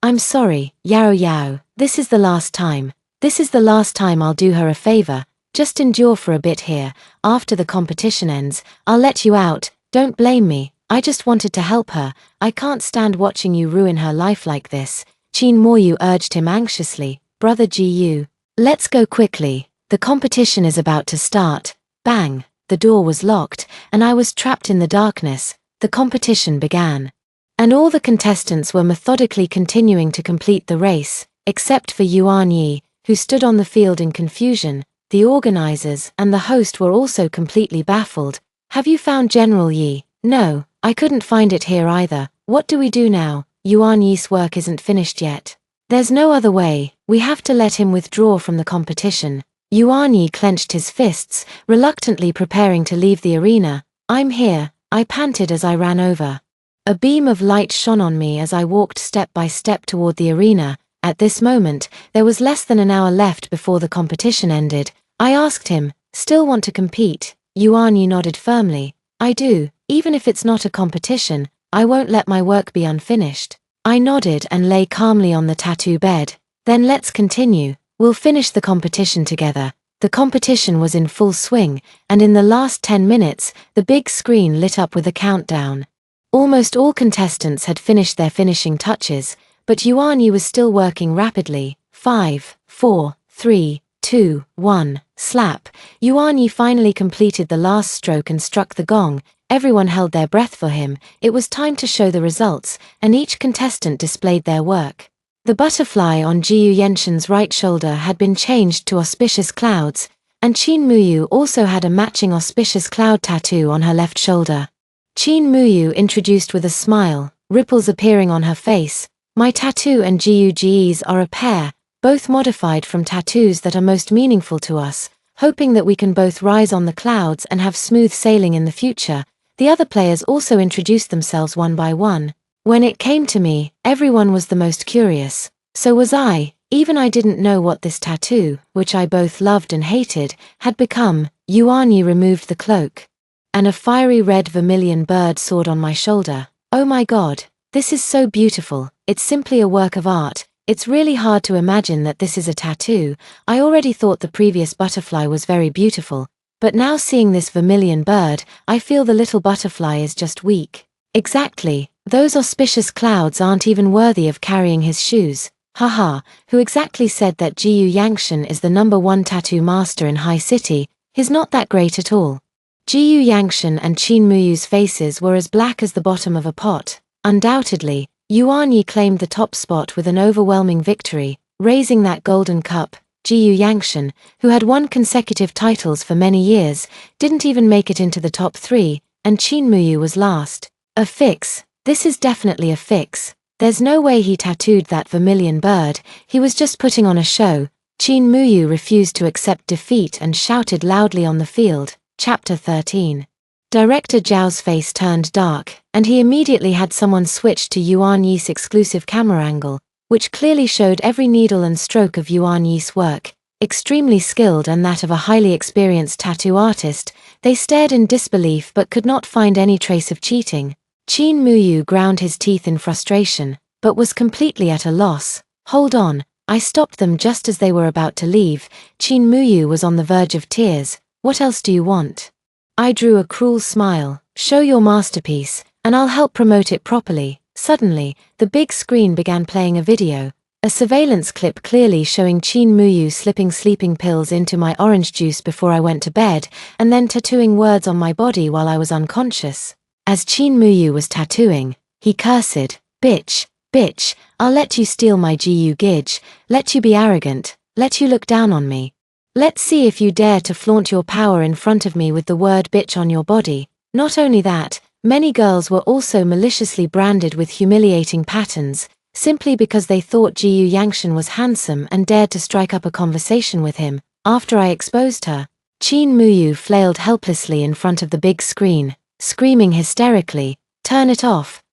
I'm sorry, Yao Yao, this is the last time. This is the last time I'll do her a favor. Just endure for a bit here. After the competition ends, I'll let you out. Don't blame me. I just wanted to help her. I can't stand watching you ruin her life like this. Qin Moyu urged him anxiously. Brother Jiyu, let's go quickly. The competition is about to start. Bang! The door was locked, and I was trapped in the darkness. The competition began. And all the contestants were methodically continuing to complete the race, except for Yuan Yi, who stood on the field in confusion. The organizers and the host were also completely baffled. Have you found General Yi? No, I couldn't find it here either. What do we do now? Yuan Yi's work isn't finished yet. There's no other way. We have to let him withdraw from the competition. Yuan Yi clenched his fists, reluctantly preparing to leave the arena. I'm here, I panted as I ran over. A beam of light shone on me as I walked step by step toward the arena. At this moment, there was less than an hour left before the competition ended. I asked him, still want to compete? Yuan Yi nodded firmly. I do, even if it's not a competition, I won't let my work be unfinished. I nodded and lay calmly on the tattoo bed. Then let's continue. We'll finish the competition together. The competition was in full swing, and in the last 10 minutes, the big screen lit up with a countdown. Almost all contestants had finished their finishing touches, but Yuan Yi was still working rapidly. 5, 4, 3, 2, 1, slap. Yuan Yi finally completed the last stroke and struck the gong. Everyone held their breath for him. It was time to show the results, and each contestant displayed their work. The butterfly on Jiyu Yangshan's right shoulder had been changed to auspicious clouds, and Qin Moyu also had a matching auspicious cloud tattoo on her left shoulder. Qin Moyu introduced with a smile, ripples appearing on her face. My tattoo and Jiyu Ji's are a pair, both modified from tattoos that are most meaningful to us, hoping that we can both rise on the clouds and have smooth sailing in the future. The other players also introduced themselves one by one. When it came to me, everyone was the most curious. So was I. Even I didn't know what this tattoo, which I both loved and hated, had become. Yuan Yi removed the cloak. And a fiery red vermilion bird soared on my shoulder. Oh my god, this is so beautiful, it's simply a work of art. It's really hard to imagine that this is a tattoo. I already thought the previous butterfly was very beautiful, but now seeing this vermilion bird, I feel the little butterfly is just weak. Exactly, those auspicious clouds aren't even worthy of carrying his shoes. Haha, who exactly said that Jiyu Yangshan is the #1 tattoo master in High City? He's not that great at all. Jiyu Yangshan and Qin Muyu's faces were as black as the bottom of a pot. Undoubtedly, Yuan Yi claimed the top spot with an overwhelming victory, raising that golden cup. Jiyu Yangshan, who had won consecutive titles for many years, didn't even make it into the top 3, and Qin Muyu was last. A fix. This is definitely a fix. There's no way he tattooed that vermilion bird, he was just putting on a show. Qin Muyu refused to accept defeat and shouted loudly on the field. Chapter 13. Director Zhao's face turned dark, and he immediately had someone switch to Yuan Yi's exclusive camera angle, which clearly showed every needle and stroke of Yuan Yi's work. Extremely skilled and that of a highly experienced tattoo artist, they stared in disbelief but could not find any trace of cheating. Qin Muyu ground his teeth in frustration, but was completely at a loss. Hold on, I stopped them just as they were about to leave. Qin Muyu was on the verge of tears. What else do you want? I drew a cruel smile. Show your masterpiece, and I'll help promote it properly. Suddenly, the big screen began playing a video. A surveillance clip clearly showing Qin Muyu slipping sleeping pills into my orange juice before I went to bed, and then tattooing words on my body while I was unconscious. As Qin Muyu was tattooing, he cursed, "Bitch, bitch, I'll let you steal my Jiyu Gij, let you be arrogant, let you look down on me. Let's see if you dare to flaunt your power in front of me with the word bitch on your body." Not only that, many girls were also maliciously branded with humiliating patterns, simply because they thought Jiyu Yangshan was handsome and dared to strike up a conversation with him. After I exposed her, Qin Muyu flailed helplessly in front of the big screen, screaming hysterically, turn it off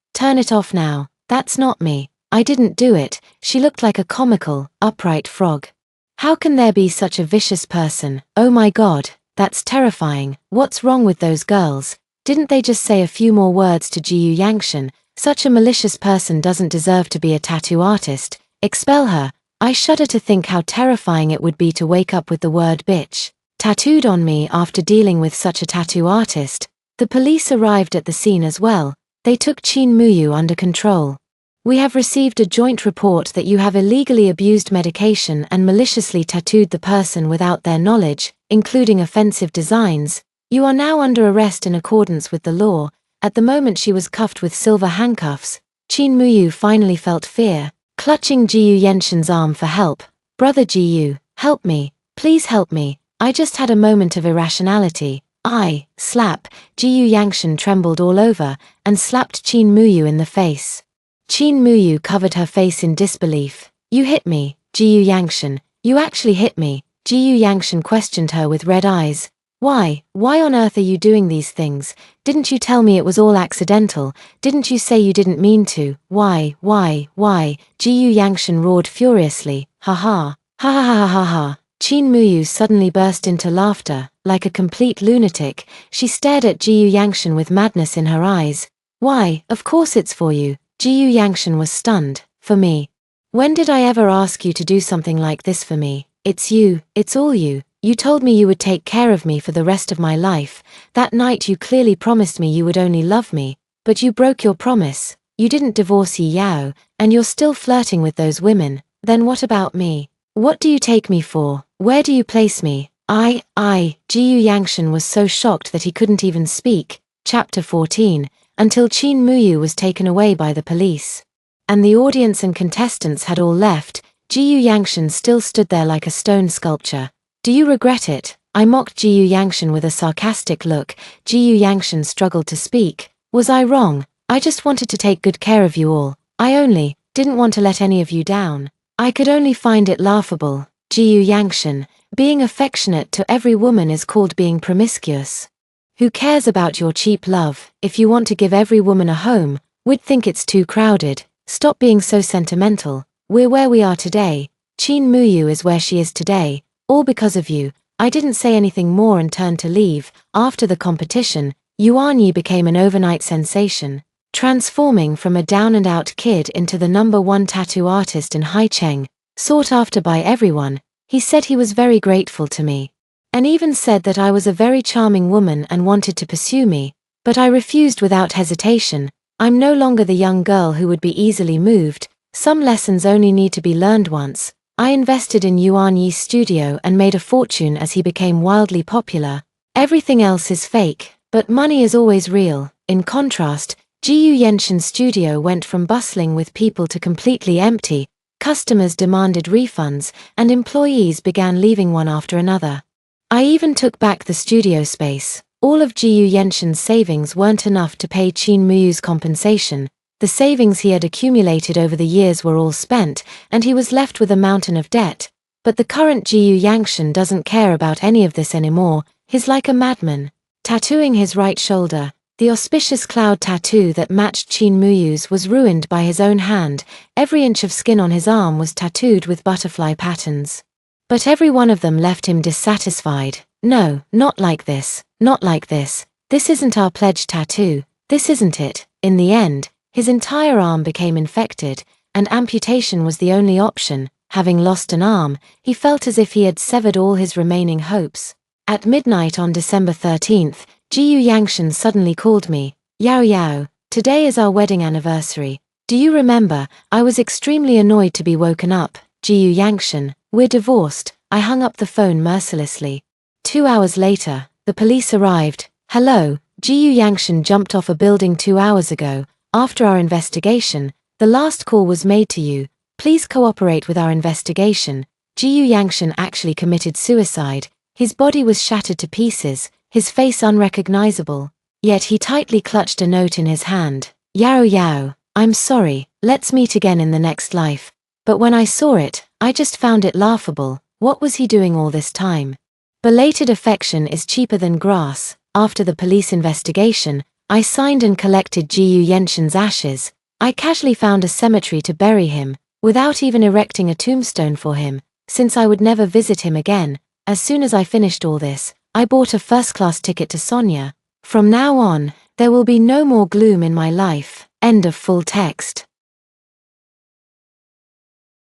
now, that's not me, I didn't do it." She looked like a comical, upright frog. How can there be such a vicious person? Oh my god, that's terrifying. What's wrong with those girls? Didn't they just say a few more words to Jiyu Yangshan? Such a malicious person doesn't deserve to be a tattoo artist. Expel her. I shudder to think how terrifying it would be to wake up with the word bitch tattooed on me after dealing with such a tattoo artist. The police arrived at the scene as well. They took Qin Muyu under control. "We have received a joint report that you have illegally abused medication and maliciously tattooed the person without their knowledge, including offensive designs. You are now under arrest in accordance with the law." At the moment she was cuffed with silver handcuffs, Qin Muyu finally felt fear, clutching Jiyu Yangshan's arm for help. "Brother Jiyu, help me, please help me, I just had a moment of irrationality." Slap. Jiyu Yangshan trembled all over, and slapped Qin Muyu in the face. Qin Muyu covered her face in disbelief. "You hit me, Jiyu Yangshan, you actually hit me." Jiyu Yangshan questioned her with red eyes. Why on earth are you doing these things? Didn't you tell me it was all accidental? Didn't you say you didn't mean to? Why? Jiyu Yangshan roared furiously. Ha ha ha. Qin Muyu suddenly burst into laughter, like a complete lunatic. She stared at Jiyu Yangshan with madness in her eyes. "Why, of course it's for you." Jiyu Yangshan was stunned. "For me? When did I ever ask you to do something like this for me? It's you, it's all you. You told me you would take care of me for the rest of my life. That night you clearly promised me you would only love me, but you broke your promise. You didn't divorce Yi Yao, and you're still flirting with those women. Then what about me? What do you take me for? Where do you place me?" Jiyu Yangshan was so shocked that he couldn't even speak. Chapter 14. Until Qin Muyu was taken away by the police, and the audience and contestants had all left, Jiyu Yangshan still stood there like a stone sculpture. "Do you regret it?" I mocked Jiyu Yangshan with a sarcastic look. Jiyu Yangshan struggled to speak. "Was I wrong? I just wanted to take good care of you all. I only didn't want to let any of you down." I could only find it laughable. Jiyu Yangshan, being affectionate to every woman is called being promiscuous. Who cares about your cheap love? If you want to give every woman a home, we'd think it's too crowded. Stop being so sentimental. We're where we are today. Qin Muyu is where she is today, all because of you. I didn't say anything more and turned to leave. After the competition, Yuan Yi became an overnight sensation. transforming from a down-and-out kid into the #1 tattoo artist in Haicheng, sought after by everyone. He said he was very grateful to me, and even said that I was a very charming woman and wanted to pursue me, but I refused without hesitation. I'm no longer the young girl who would be easily moved. Some lessons only need to be learned once. I invested in Yuan Yi's studio and made a fortune as he became wildly popular. Everything else is fake, but money is always real. In contrast, Jiyu Yenshin's studio went from bustling with people to completely empty. Customers demanded refunds, and employees began leaving one after another. I even took back the studio space. All of Jiyu Yenshin's savings weren't enough to pay Qin Muyu's compensation. The savings he had accumulated over the years were all spent, and he was left with a mountain of debt. But the current Jiyu Yangshan doesn't care about any of this anymore. He's like a madman. Tattooing his right shoulder, the auspicious cloud tattoo that matched Qin Muyu's was ruined by his own hand. Every inch of skin on his arm was tattooed with butterfly patterns. But every one of them left him dissatisfied. No, not like this, not like this. This isn't our pledge tattoo, this isn't it. In the end, his entire arm became infected, and amputation was the only option. Having lost an arm, he felt as if he had severed all his remaining hopes. At midnight on December 13th, Jiyu Yangshan suddenly called me. Yao Yao, today is our wedding anniversary. Do you remember? I was extremely annoyed to be woken up. Jiyu Yangshan, we're divorced. I hung up the phone mercilessly. 2 hours later, the police arrived. Hello, Jiyu Yangshan jumped off a building 2 hours ago. After our investigation, the last call was made to you. Please cooperate with our investigation. Jiyu Yangshan actually committed suicide. His body was shattered to pieces, his face unrecognizable. Yet he tightly clutched a note in his hand. Yao Yao, I'm sorry, let's meet again in the next life. But when I saw it, I just found it laughable. What was he doing all this time? Belated affection is cheaper than grass. After the police investigation, I signed and collected Jiyu Yenshin's ashes. I casually found a cemetery to bury him, without even erecting a tombstone for him, since I would never visit him again. As soon as I finished all this, I bought a first-class ticket to Sonia. From now on, there will be no more gloom in my life. End of full text.